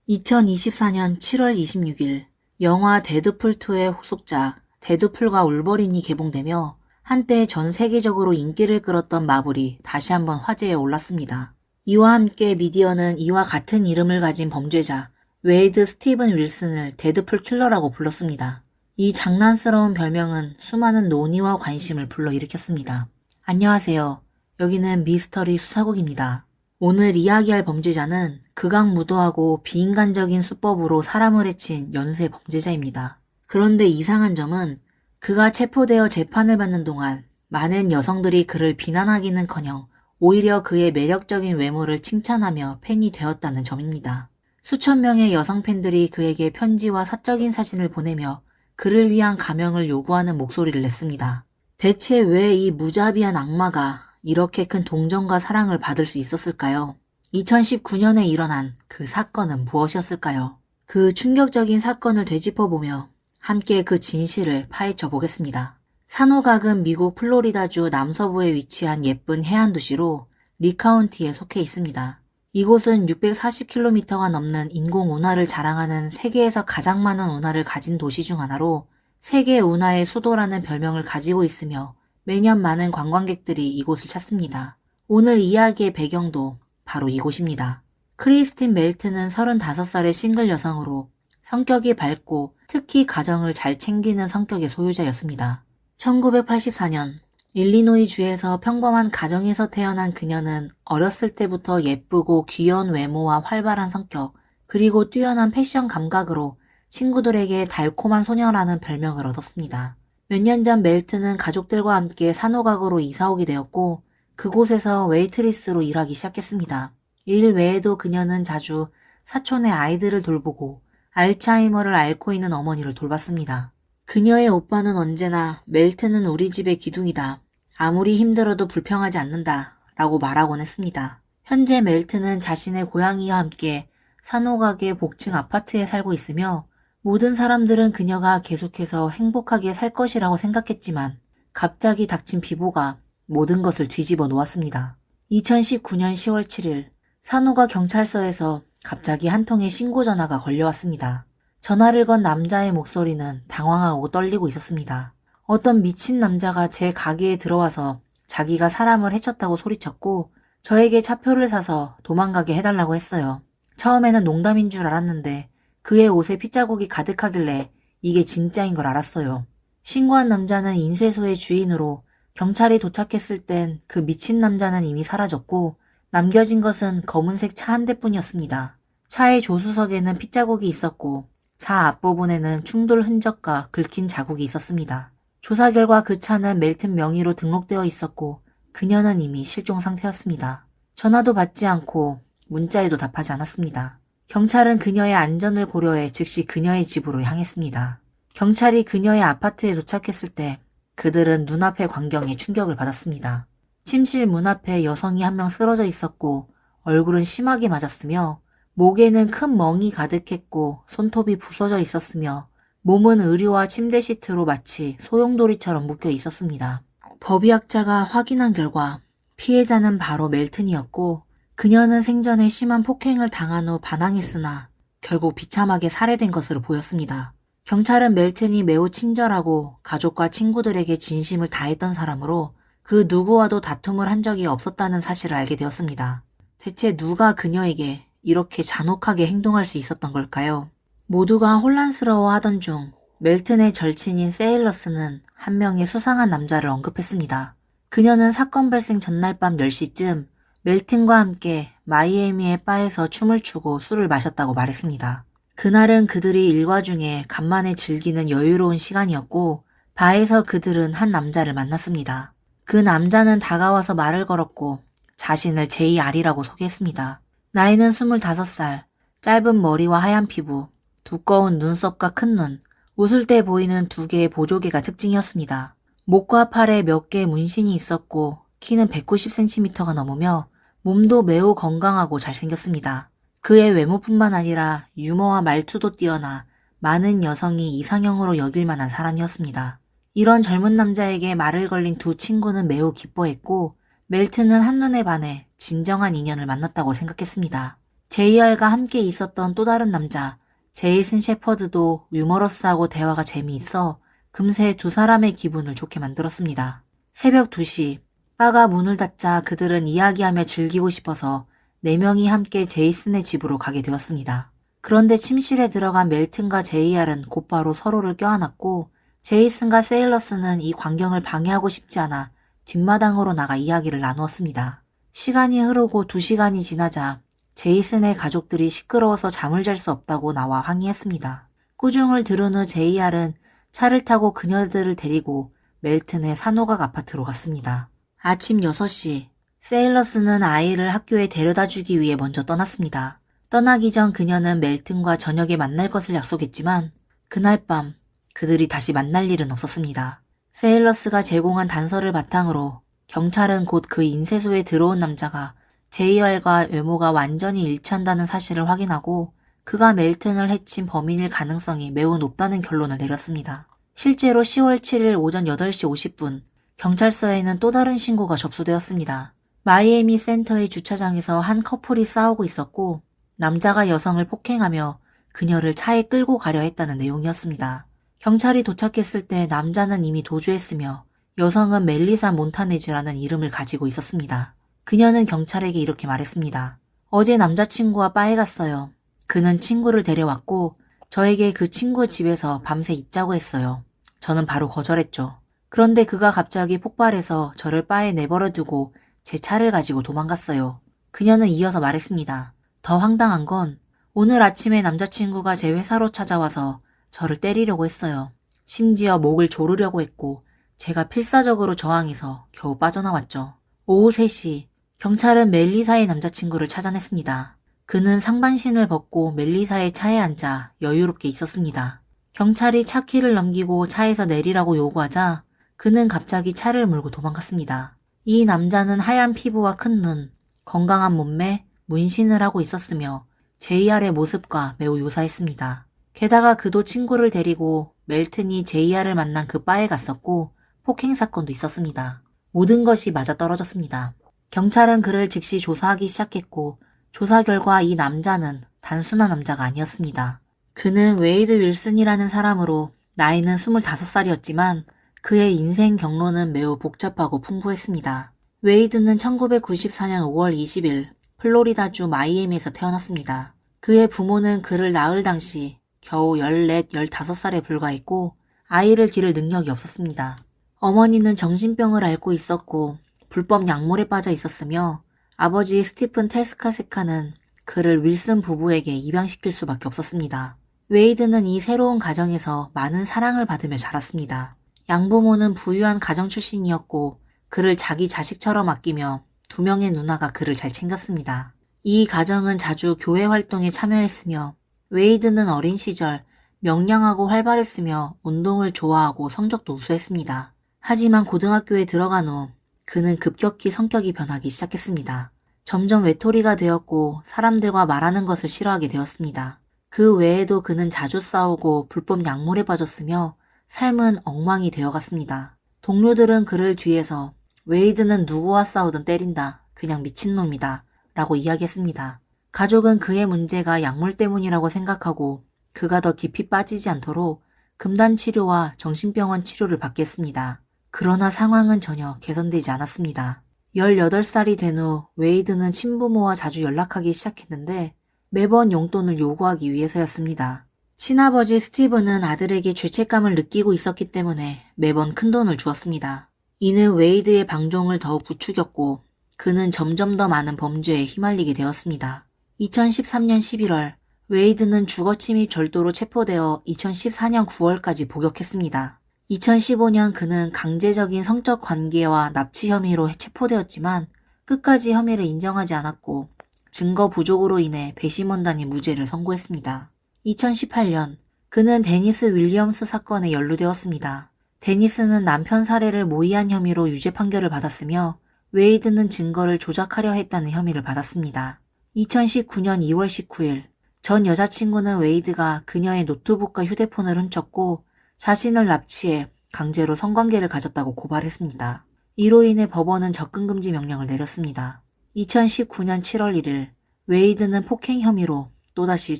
2024년 7월 26일 영화 데드풀2의 후속작 데드풀과 울버린이 개봉되며 한때 전 세계적으로 인기를 끌었던 마블이 다시 한번 화제에 올랐습니다. 이와 함께 미디어는 이와 같은 이름을 가진 범죄자 웨이드 스티븐 윌슨을 데드풀 킬러라고 불렀습니다. 이 장난스러운 별명은 수많은 논의와 관심을 불러일으켰습니다. 안녕하세요. 여기는 미스터리 수사국입니다. 오늘 이야기할 범죄자는 극악무도하고 비인간적인 수법으로 사람을 해친 연쇄 범죄자입니다. 그런데 이상한 점은 그가 체포되어 재판을 받는 동안 많은 여성들이 그를 비난하기는커녕 오히려 그의 매력적인 외모를 칭찬하며 팬이 되었다는 점입니다. 수천 명의 여성 팬들이 그에게 편지와 사적인 사진을 보내며 그를 위한 감형을 요구하는 목소리를 냈습니다. 대체 왜 이 무자비한 악마가 이렇게 큰 동정과 사랑을 받을 수 있었을까요? 2019년에 일어난 그 사건은 무엇이었을까요? 그 충격적인 사건을 되짚어보며 함께 그 진실을 파헤쳐 보겠습니다. 산호각은 미국 플로리다주 남서부에 위치한 예쁜 해안 도시로 리 카운티에 속해 있습니다. 이곳은 640km가 넘는 인공 운하를 자랑하는 세계에서 가장 많은 운하를 가진 도시 중 하나로 세계 운하의 수도라는 별명을 가지고 있으며 매년 많은 관광객들이 이곳을 찾습니다. 오늘 이야기의 배경도 바로 이곳입니다. 크리스틴 멜튼은 35살의 싱글 여성으로 성격이 밝고 특히 가정을 잘 챙기는 성격의 소유자였습니다. 1984년 일리노이 주에서 평범한 가정에서 태어난 그녀는 어렸을 때부터 예쁘고 귀여운 외모와 활발한 성격, 그리고 뛰어난 패션 감각으로 친구들에게 달콤한 소녀라는 별명을 얻었습니다. 몇 년 전 멜튼은 가족들과 함께 산호각으로 이사오게 되었고 그곳에서 웨이트리스로 일하기 시작했습니다. 일 외에도 그녀는 자주 사촌의 아이들을 돌보고 알츠하이머를 앓고 있는 어머니를 돌봤습니다. 그녀의 오빠는 언제나 멜튼은 우리 집의 기둥이다. 아무리 힘들어도 불평하지 않는다. 라고 말하곤 했습니다. 현재 멜튼은 자신의 고양이와 함께 산호각의 복층 아파트에 살고 있으며 모든 사람들은 그녀가 계속해서 행복하게 살 것이라고 생각했지만 갑자기 닥친 비보가 모든 것을 뒤집어 놓았습니다. 2019년 10월 7일 산호각 경찰서에서 갑자기 한 통의 신고 전화가 걸려왔습니다. 전화를 건 남자의 목소리는 당황하고 떨리고 있었습니다. 어떤 미친 남자가 제 가게에 들어와서 자기가 사람을 해쳤다고 소리쳤고 저에게 차표를 사서 도망가게 해달라고 했어요. 처음에는 농담인 줄 알았는데 그의 옷에 핏자국이 가득하길래 이게 진짜인 걸 알았어요. 신고한 남자는 인쇄소의 주인으로 경찰이 도착했을 땐 그 미친 남자는 이미 사라졌고 남겨진 것은 검은색 차 한 대뿐이었습니다. 차의 조수석에는 핏자국이 있었고 차 앞부분에는 충돌 흔적과 긁힌 자국이 있었습니다. 조사 결과 그 차는 멜튼 명의로 등록되어 있었고 그녀는 이미 실종 상태였습니다. 전화도 받지 않고 문자에도 답하지 않았습니다. 경찰은 그녀의 안전을 고려해 즉시 그녀의 집으로 향했습니다. 경찰이 그녀의 아파트에 도착했을 때 그들은 눈앞의 광경에 충격을 받았습니다. 침실 문 앞에 여성이 한 명 쓰러져 있었고 얼굴은 심하게 맞았으며 목에는 큰 멍이 가득했고 손톱이 부서져 있었으며 몸은 의류와 침대 시트로 마치 소용돌이처럼 묶여 있었습니다. 법의학자가 확인한 결과 피해자는 바로 멜튼이었고 그녀는 생전에 심한 폭행을 당한 후 반항했으나 결국 비참하게 살해된 것으로 보였습니다. 경찰은 멜튼이 매우 친절하고 가족과 친구들에게 진심을 다했던 사람으로 그 누구와도 다툼을 한 적이 없었다는 사실을 알게 되었습니다. 대체 누가 그녀에게 이렇게 잔혹하게 행동할 수 있었던 걸까요? 모두가 혼란스러워하던 중 멜튼의 절친인 세일러스는 한 명의 수상한 남자를 언급했습니다. 그녀는 사건 발생 전날 밤 10시쯤 멜튼과 함께 마이애미의 바에서 춤을 추고 술을 마셨다고 말했습니다. 그날은 그들이 일과 중에 간만에 즐기는 여유로운 시간이었고 바에서 그들은 한 남자를 만났습니다. 그 남자는 다가와서 말을 걸었고 자신을 JR이라고 소개했습니다. 나이는 25살, 짧은 머리와 하얀 피부, 두꺼운 눈썹과 큰 눈, 웃을 때 보이는 2개의 보조개가 특징이었습니다. 목과 팔에 몇 개의 문신이 있었고 키는 190cm가 넘으며 몸도 매우 건강하고 잘생겼습니다. 그의 외모뿐만 아니라 유머와 말투도 뛰어나 많은 여성이 이상형으로 여길 만한 사람이었습니다. 이런 젊은 남자에게 말을 걸린 두 친구는 매우 기뻐했고 멜튼은 한눈에 반해 진정한 인연을 만났다고 생각했습니다. JR과 함께 있었던 또 다른 남자, 제이슨 셰퍼드도 유머러스하고 대화가 재미있어 금세 두 사람의 기분을 좋게 만들었습니다. 새벽 2시, 바가 문을 닫자 그들은 이야기하며 즐기고 싶어서 4명이 함께 제이슨의 집으로 가게 되었습니다. 그런데 침실에 들어간 멜튼과 JR은 곧바로 서로를 껴안았고 제이슨과 세일러스는 이 광경을 방해하고 싶지 않아 뒷마당으로 나가 이야기를 나누었습니다. 시간이 흐르고 2시간이 지나자 제이슨의 가족들이 시끄러워서 잠을 잘 수 없다고 나와 항의했습니다. 꾸중을 들은 후 JR은 차를 타고 그녀들을 데리고 멜튼의 산호각 아파트로 갔습니다. 아침 6시, 세일러스는 아이를 학교에 데려다 주기 위해 먼저 떠났습니다. 떠나기 전 그녀는 멜튼과 저녁에 만날 것을 약속했지만 그날 밤 그들이 다시 만날 일은 없었습니다. 세일러스가 제공한 단서를 바탕으로 경찰은 곧 그 인쇄소에 들어온 남자가 JR과 외모가 완전히 일치한다는 사실을 확인하고 그가 멜튼을 해친 범인일 가능성이 매우 높다는 결론을 내렸습니다. 실제로 10월 7일 오전 8시 50분 경찰서에는 또 다른 신고가 접수되었습니다. 마이애미 센터의 주차장에서 한 커플이 싸우고 있었고 남자가 여성을 폭행하며 그녀를 차에 끌고 가려 했다는 내용이었습니다. 경찰이 도착했을 때 남자는 이미 도주했으며 여성은 멜리사 몬타네즈라는 이름을 가지고 있었습니다. 그녀는 경찰에게 이렇게 말했습니다. 어제 남자친구와 바에 갔어요. 그는 친구를 데려왔고 저에게 그 친구 집에서 밤새 있자고 했어요. 저는 바로 거절했죠. 그런데 그가 갑자기 폭발해서 저를 바에 내버려 두고 제 차를 가지고 도망갔어요. 그녀는 이어서 말했습니다. 더 황당한 건 오늘 아침에 남자친구가 제 회사로 찾아와서 저를 때리려고 했어요. 심지어 목을 조르려고 했고 제가 필사적으로 저항해서 겨우 빠져나왔죠. 오후 3시 경찰은 멜리사의 남자친구를 찾아냈습니다. 그는 상반신을 벗고 멜리사의 차에 앉아 여유롭게 있었습니다. 경찰이 차 키를 넘기고 차에서 내리라고 요구하자 그는 갑자기 차를 몰고 도망갔습니다. 이 남자는 하얀 피부와 큰 눈, 건강한 몸매, 문신을 하고 있었으며 JR의 모습과 매우 유사했습니다. 게다가 그도 친구를 데리고 멜튼이 JR을 만난 그 바에 갔었고 폭행 사건도 있었습니다. 모든 것이 맞아떨어졌습니다. 경찰은 그를 즉시 조사하기 시작했고 조사 결과 이 남자는 단순한 남자가 아니었습니다. 그는 웨이드 윌슨이라는 사람으로 나이는 25살이었지만 그의 인생 경로는 매우 복잡하고 풍부했습니다. 웨이드는 1994년 5월 20일 플로리다주 마이애미에서 태어났습니다. 그의 부모는 그를 낳을 당시 겨우 14, 15살에 불과했고 아이를 기를 능력이 없었습니다. 어머니는 정신병을 앓고 있었고 불법 약물에 빠져 있었으며 아버지 스티픈 테스카세카는 그를 윌슨 부부에게 입양시킬 수밖에 없었습니다. 웨이드는 이 새로운 가정에서 많은 사랑을 받으며 자랐습니다. 양부모는 부유한 가정 출신이었고 그를 자기 자식처럼 아끼며 2명의 누나가 그를 잘 챙겼습니다. 이 가정은 자주 교회 활동에 참여했으며 웨이드는 어린 시절 명량하고 활발했으며 운동을 좋아하고 성적도 우수했습니다. 하지만 고등학교에 들어간 후 그는 급격히 성격이 변하기 시작했습니다. 점점 외톨이가 되었고 사람들과 말하는 것을 싫어하게 되었습니다. 그 외에도 그는 자주 싸우고 불법 약물에 빠졌으며 삶은 엉망이 되어갔습니다. 동료들은 그를 뒤에서 웨이드는 누구와 싸우든 때린다. 그냥 미친놈이다. 라고 이야기했습니다. 가족은 그의 문제가 약물 때문이라고 생각하고 그가 더 깊이 빠지지 않도록 금단 치료와 정신병원 치료를 받겠습니다. 그러나 상황은 전혀 개선되지 않았습니다. 18살이 된 후 웨이드는 친부모와 자주 연락하기 시작했는데 매번 용돈을 요구하기 위해서였습니다. 친아버지 스티브는 아들에게 죄책감을 느끼고 있었기 때문에 매번 큰돈을 주었습니다. 이는 웨이드의 방종을 더욱 부추겼고 그는 점점 더 많은 범죄에 휘말리게 되었습니다. 2013년 11월 웨이드는 주거침입 절도로 체포되어 2014년 9월까지 복역했습니다. 2015년 그는 강제적인 성적 관계와 납치 혐의로 체포되었지만 끝까지 혐의를 인정하지 않았고 증거 부족으로 인해 배심원단이 무죄를 선고했습니다. 2018년 그는 데니스 윌리엄스 사건에 연루되었습니다. 데니스는 남편 살해를 모의한 혐의로 유죄 판결을 받았으며 웨이드는 증거를 조작하려 했다는 혐의를 받았습니다. 2019년 2월 19일 전 여자친구는 웨이드가 그녀의 노트북과 휴대폰을 훔쳤고 자신을 납치해 강제로 성관계를 가졌다고 고발했습니다. 이로 인해 법원은 접근금지 명령을 내렸습니다. 2019년 7월 1일 웨이드는 폭행 혐의로 또다시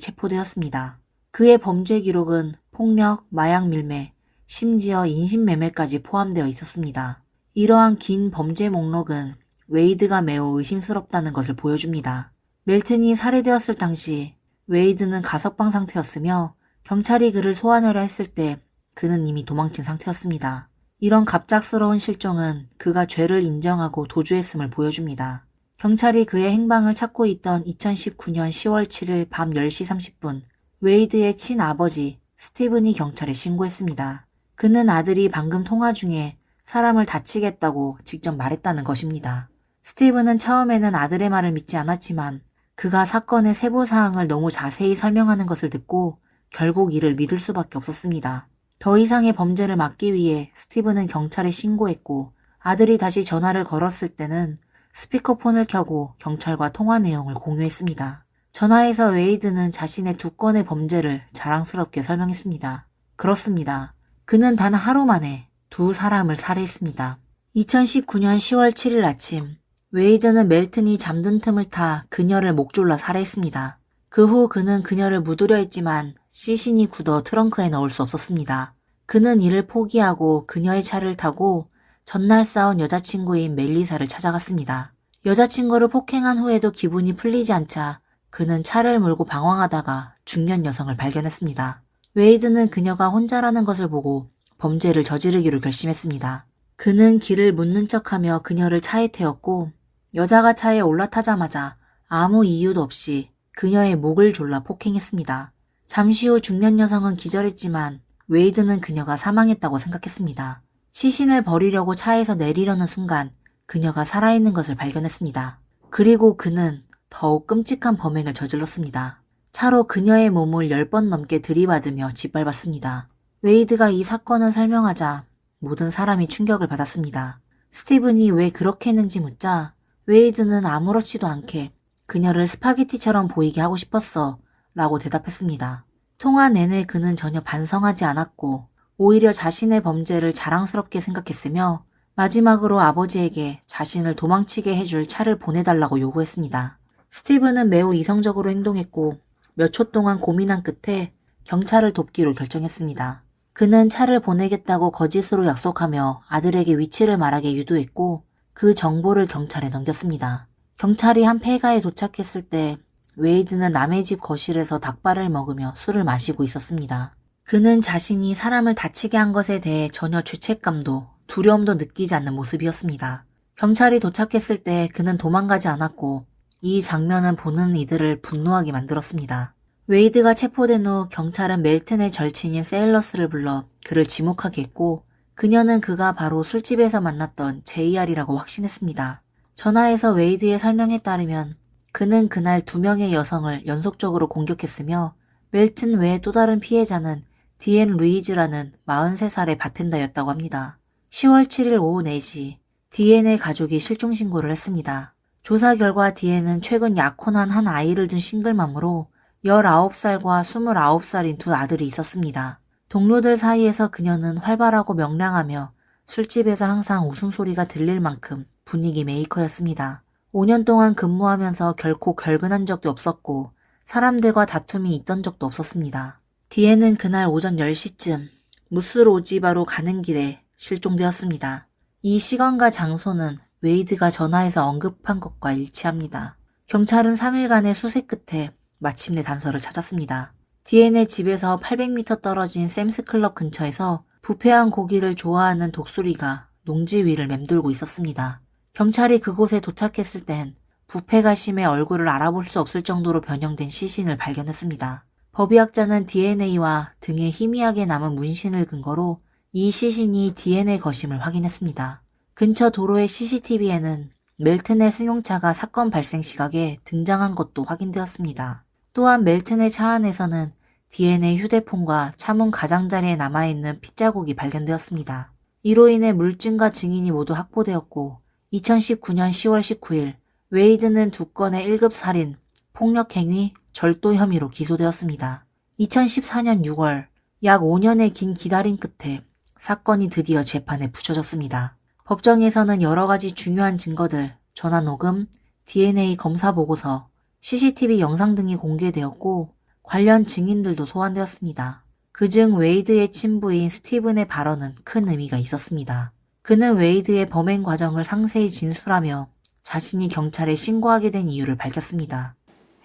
체포되었습니다. 그의 범죄 기록은 폭력, 마약 밀매, 심지어 인신매매까지 포함되어 있었습니다. 이러한 긴 범죄 목록은 웨이드가 매우 의심스럽다는 것을 보여줍니다. 멜튼이 살해되었을 당시 웨이드는 가석방 상태였으며 경찰이 그를 소환하려 했을 때 그는 이미 도망친 상태였습니다. 이런 갑작스러운 실종은 그가 죄를 인정하고 도주했음을 보여줍니다. 경찰이 그의 행방을 찾고 있던 2019년 10월 7일 밤 10시 30분 웨이드의 친아버지 스티븐이 경찰에 신고했습니다. 그는 아들이 방금 통화 중에 사람을 다치겠다고 직접 말했다는 것입니다. 스티븐은 처음에는 아들의 말을 믿지 않았지만 그가 사건의 세부 사항을 너무 자세히 설명하는 것을 듣고 결국 이를 믿을 수밖에 없었습니다. 더 이상의 범죄를 막기 위해 스티븐은 경찰에 신고했고 아들이 다시 전화를 걸었을 때는 스피커폰을 켜고 경찰과 통화 내용을 공유했습니다. 전화에서 웨이드는 자신의 2건의 범죄를 자랑스럽게 설명했습니다. 그렇습니다. 그는 단 하루 만에 2사람을 살해했습니다. 2019년 10월 7일 아침 웨이드는 멜튼이 잠든 틈을 타 그녀를 목졸라 살해했습니다. 그 후 그는 그녀를 묻으려 했지만 시신이 굳어 트렁크에 넣을 수 없었습니다. 그는 이를 포기하고 그녀의 차를 타고 전날 싸운 여자친구인 멜리사를 찾아갔습니다. 여자친구를 폭행한 후에도 기분이 풀리지 않자 그는 차를 몰고 방황하다가 중년 여성을 발견했습니다. 웨이드는 그녀가 혼자라는 것을 보고 범죄를 저지르기로 결심했습니다. 그는 길을 묻는 척하며 그녀를 차에 태웠고 여자가 차에 올라타자마자 아무 이유도 없이 그녀의 목을 졸라 폭행했습니다. 잠시 후 중년 여성은 기절했지만 웨이드는 그녀가 사망했다고 생각했습니다. 시신을 버리려고 차에서 내리려는 순간 그녀가 살아있는 것을 발견했습니다. 그리고 그는 더욱 끔찍한 범행을 저질렀습니다. 차로 그녀의 몸을 10번 넘게 들이받으며 짓밟았습니다. 웨이드가 이 사건을 설명하자 모든 사람이 충격을 받았습니다. 스티븐이 왜 그렇게 했는지 묻자 웨이드는 아무렇지도 않게 그녀를 스파게티처럼 보이게 하고 싶었어 라고 대답했습니다. 통화 내내 그는 전혀 반성하지 않았고 오히려 자신의 범죄를 자랑스럽게 생각했으며 마지막으로 아버지에게 자신을 도망치게 해줄 차를 보내달라고 요구했습니다. 스티븐은 매우 이성적으로 행동했고 몇 초 동안 고민한 끝에 경찰을 돕기로 결정했습니다. 그는 차를 보내겠다고 거짓으로 약속하며 아들에게 위치를 말하게 유도했고 그 정보를 경찰에 넘겼습니다. 경찰이 한 폐가에 도착했을 때 웨이드는 남의 집 거실에서 닭발을 먹으며 술을 마시고 있었습니다. 그는 자신이 사람을 다치게 한 것에 대해 전혀 죄책감도 두려움도 느끼지 않는 모습이었습니다. 경찰이 도착했을 때 그는 도망가지 않았고 이 장면은 보는 이들을 분노하게 만들었습니다. 웨이드가 체포된 후 경찰은 멜튼의 절친인 세일러스를 불러 그를 지목하게 했고 그녀는 그가 바로 술집에서 만났던 JR이라고 확신했습니다. 전화에서 웨이드의 설명에 따르면 그는 그날 2명의 여성을 연속적으로 공격했으며 멜튼 외에 또 다른 피해자는 디앤 루이즈라는 43살의 바텐더였다고 합니다. 10월 7일 오후 4시 디앤의 가족이 실종 신고를 했습니다. 조사 결과 디앤은 최근 약혼한 한 아이를 둔 싱글맘으로 19살과 29살인 2 아들이 있었습니다. 동료들 사이에서 그녀는 활발하고 명랑하며 술집에서 항상 웃음소리가 들릴 만큼 분위기 메이커였습니다. 5년 동안 근무하면서 결코 결근한 적도 없었고 사람들과 다툼이 있던 적도 없었습니다. 디앤은 그날 오전 10시쯤 무스로지바로 가는 길에 실종되었습니다. 이 시간과 장소는 웨이드가 전화해서 언급한 것과 일치합니다. 경찰은 3일간의 수색 끝에 마침내 단서를 찾았습니다. 디앤의 집에서 800m 떨어진 샘스클럽 근처에서 부패한 고기를 좋아하는 독수리가 농지 위를 맴돌고 있었습니다. 경찰이 그곳에 도착했을 땐 부패가 심해 얼굴을 알아볼 수 없을 정도로 변형된 시신을 발견했습니다. 법의학자는 DNA와 등에 희미하게 남은 문신을 근거로 이 시신이 DNA 것임을 확인했습니다. 근처 도로의 CCTV에는 멜튼의 승용차가 사건 발생 시각에 등장한 것도 확인되었습니다. 또한 멜튼의 차 안에서는 DNA 휴대폰과 차문 가장자리에 남아있는 핏자국이 발견되었습니다. 이로 인해 물증과 증인이 모두 확보되었고 2019년 10월 19일 웨이드는 2건의 1급 살인, 폭력행위, 절도 혐의로 기소되었습니다. 2014년 6월 약 5년의 긴 기다림 끝에 사건이 드디어 재판에 붙여졌습니다. 법정에서는 여러 가지 중요한 증거들, 전화녹음, DNA 검사 보고서, CCTV 영상 등이 공개되었고 관련 증인들도 소환되었습니다. 그중 웨이드의 친부인 스티븐의 발언은 큰 의미가 있었습니다. 그는 웨이드의 범행 과정을 상세히 진술하며 자신이 경찰에 신고하게 된 이유를 밝혔습니다.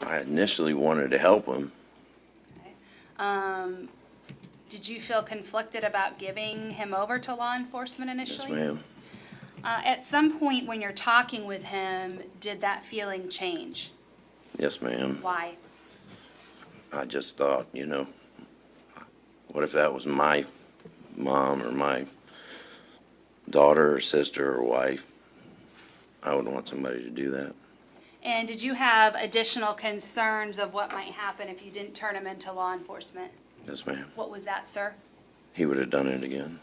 I initially wanted to help him. Did you feel conflicted about giving him over to law enforcement Yes, initially? ma'am. At some point when you're talking with him, did that feeling change? Yes, ma'am. Why? I just thought, what if that was my mom or my daughter or sister or wife? I would want somebody to do that. And did you have additional concerns of what might happen if you didn't turn him into law enforcement? Yes, ma'am. What was that, sir? He would have done it again.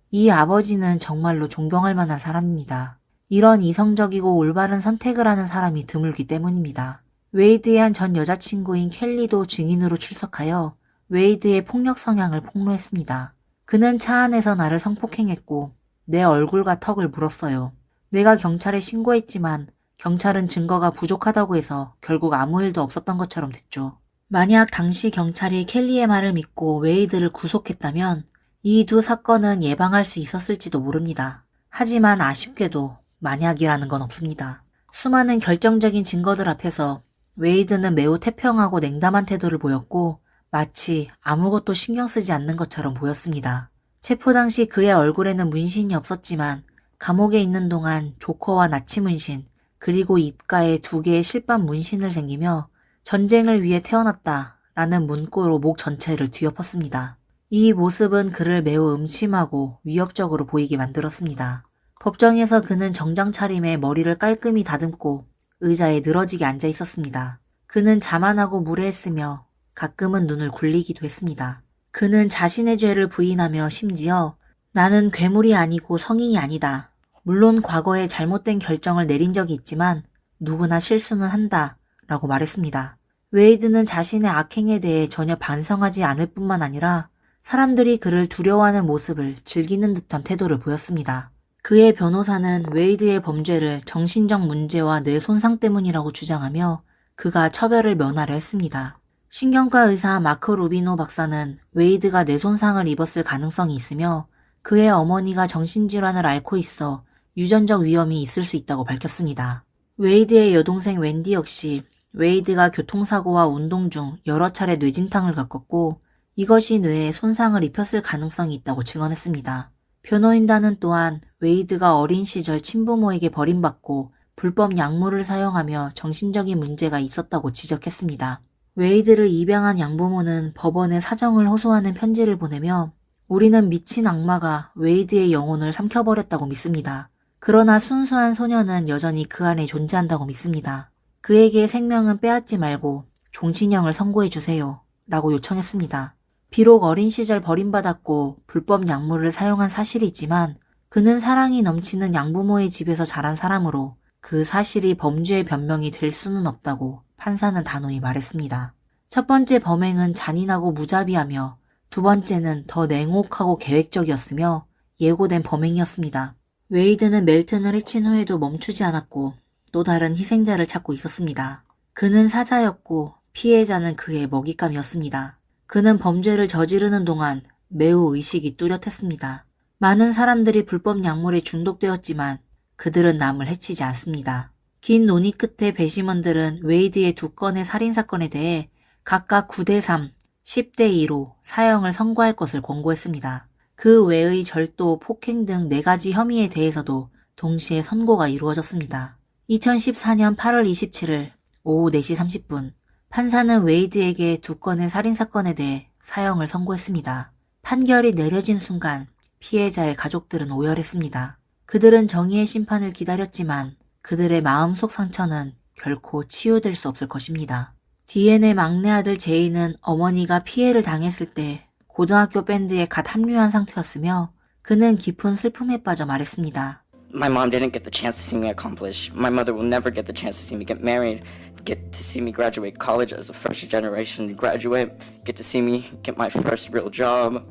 이 아버지는 정말로 존경할 만한 사람입니다. 이런 이성적이고 올바른 선택을 하는 사람이 드물기 때문입니다. 웨이드의 한 전 여자친구인 켈리도 증인으로 출석하여 웨이드의 폭력 성향을 폭로했습니다. 그는 차 안에서 나를 성폭행했고 내 얼굴과 턱을 물었어요. 내가 경찰에 신고했지만 경찰은 증거가 부족하다고 해서 결국 아무 일도 없었던 것처럼 됐죠. 만약 당시 경찰이 켈리의 말을 믿고 웨이드를 구속했다면 이 두 사건은 예방할 수 있었을지도 모릅니다. 하지만 아쉽게도 만약이라는 건 없습니다. 수많은 결정적인 증거들 앞에서 웨이드는 매우 태평하고 냉담한 태도를 보였고 마치 아무것도 신경 쓰지 않는 것처럼 보였습니다. 체포 당시 그의 얼굴에는 문신이 없었지만 감옥에 있는 동안 조커와 나치 문신 그리고 입가에 2개의 실밥 문신을 새기며 전쟁을 위해 태어났다 라는 문구로 목 전체를 뒤엎었습니다. 이 모습은 그를 매우 음침하고 위협적으로 보이게 만들었습니다. 법정에서 그는 정장 차림에 머리를 깔끔히 다듬고 의자에 늘어지게 앉아 있었습니다. 그는 자만하고 무례했으며 가끔은 눈을 굴리기도 했습니다. 그는 자신의 죄를 부인하며 심지어 나는 괴물이 아니고 성인이 아니다. 물론 과거에 잘못된 결정을 내린 적이 있지만 누구나 실수는 한다 라고 말했습니다. 웨이드는 자신의 악행에 대해 전혀 반성하지 않을 뿐만 아니라 사람들이 그를 두려워하는 모습을 즐기는 듯한 태도를 보였습니다. 그의 변호사는 웨이드의 범죄를 정신적 문제와 뇌 손상 때문이라고 주장하며 그가 처벌을 면하려 했습니다. 신경과 의사 마크 루비노 박사는 웨이드가 뇌 손상을 입었을 가능성이 있으며 그의 어머니가 정신질환을 앓고 있어 유전적 위험이 있을 수 있다고 밝혔습니다. 웨이드의 여동생 웬디 역시 웨이드가 교통사고와 운동 중 여러 차례 뇌진탕을 겪었고 이것이 뇌에 손상을 입혔을 가능성이 있다고 증언했습니다. 변호인단은 또한 웨이드가 어린 시절 친부모에게 버림받고 불법 약물을 사용하며 정신적인 문제가 있었다고 지적했습니다. 웨이드를 입양한 양부모는 법원에 사정을 호소하는 편지를 보내며 우리는 미친 악마가 웨이드의 영혼을 삼켜버렸다고 믿습니다. 그러나 순수한 소녀는 여전히 그 안에 존재한다고 믿습니다. 그에게 생명은 빼앗지 말고 종신형을 선고해 주세요 라고 요청했습니다. 비록 어린 시절 버림받았고 불법 약물을 사용한 사실이 있지만 그는 사랑이 넘치는 양부모의 집에서 자란 사람으로 그 사실이 범죄의 변명이 될 수는 없다고 판사는 단호히 말했습니다. 첫 번째 범행은 잔인하고 무자비하며 두 번째는 더 냉혹하고 계획적이었으며 예고된 범행이었습니다. 웨이드는 멜튼을 해친 후에도 멈추지 않았고 또 다른 희생자를 찾고 있었습니다. 그는 사자였고 피해자는 그의 먹잇감이었습니다. 그는 범죄를 저지르는 동안 매우 의식이 뚜렷했습니다. 많은 사람들이 불법 약물에 중독되었지만 그들은 남을 해치지 않습니다. 긴 논의 끝에 배심원들은 웨이드의 2건의 살인사건에 대해 각각 9대3, 10대2로 사형을 선고할 것을 권고했습니다. 그 외의 절도, 폭행 등 4가지 혐의에 대해서도 동시에 선고가 이루어졌습니다. 2014년 8월 27일 오후 4시 30분 판사는 웨이드에게 2건의 살인사건에 대해 사형을 선고했습니다. 판결이 내려진 순간 피해자의 가족들은 오열했습니다. 그들은 정의의 심판을 기다렸지만 그들의 마음속 상처는 결코 치유될 수 없을 것입니다. 디엔의 막내 아들 제이는 어머니가 피해를 당했을 때 고등학교 밴드에 갓 합류한 상태였으며 그는 깊은 슬픔에 빠져 말했습니다. My mom didn't get the chance to see me accomplish. My mother will never get the chance to see me get married, get to see me graduate college as a first generation graduate, get to see me get my first real job.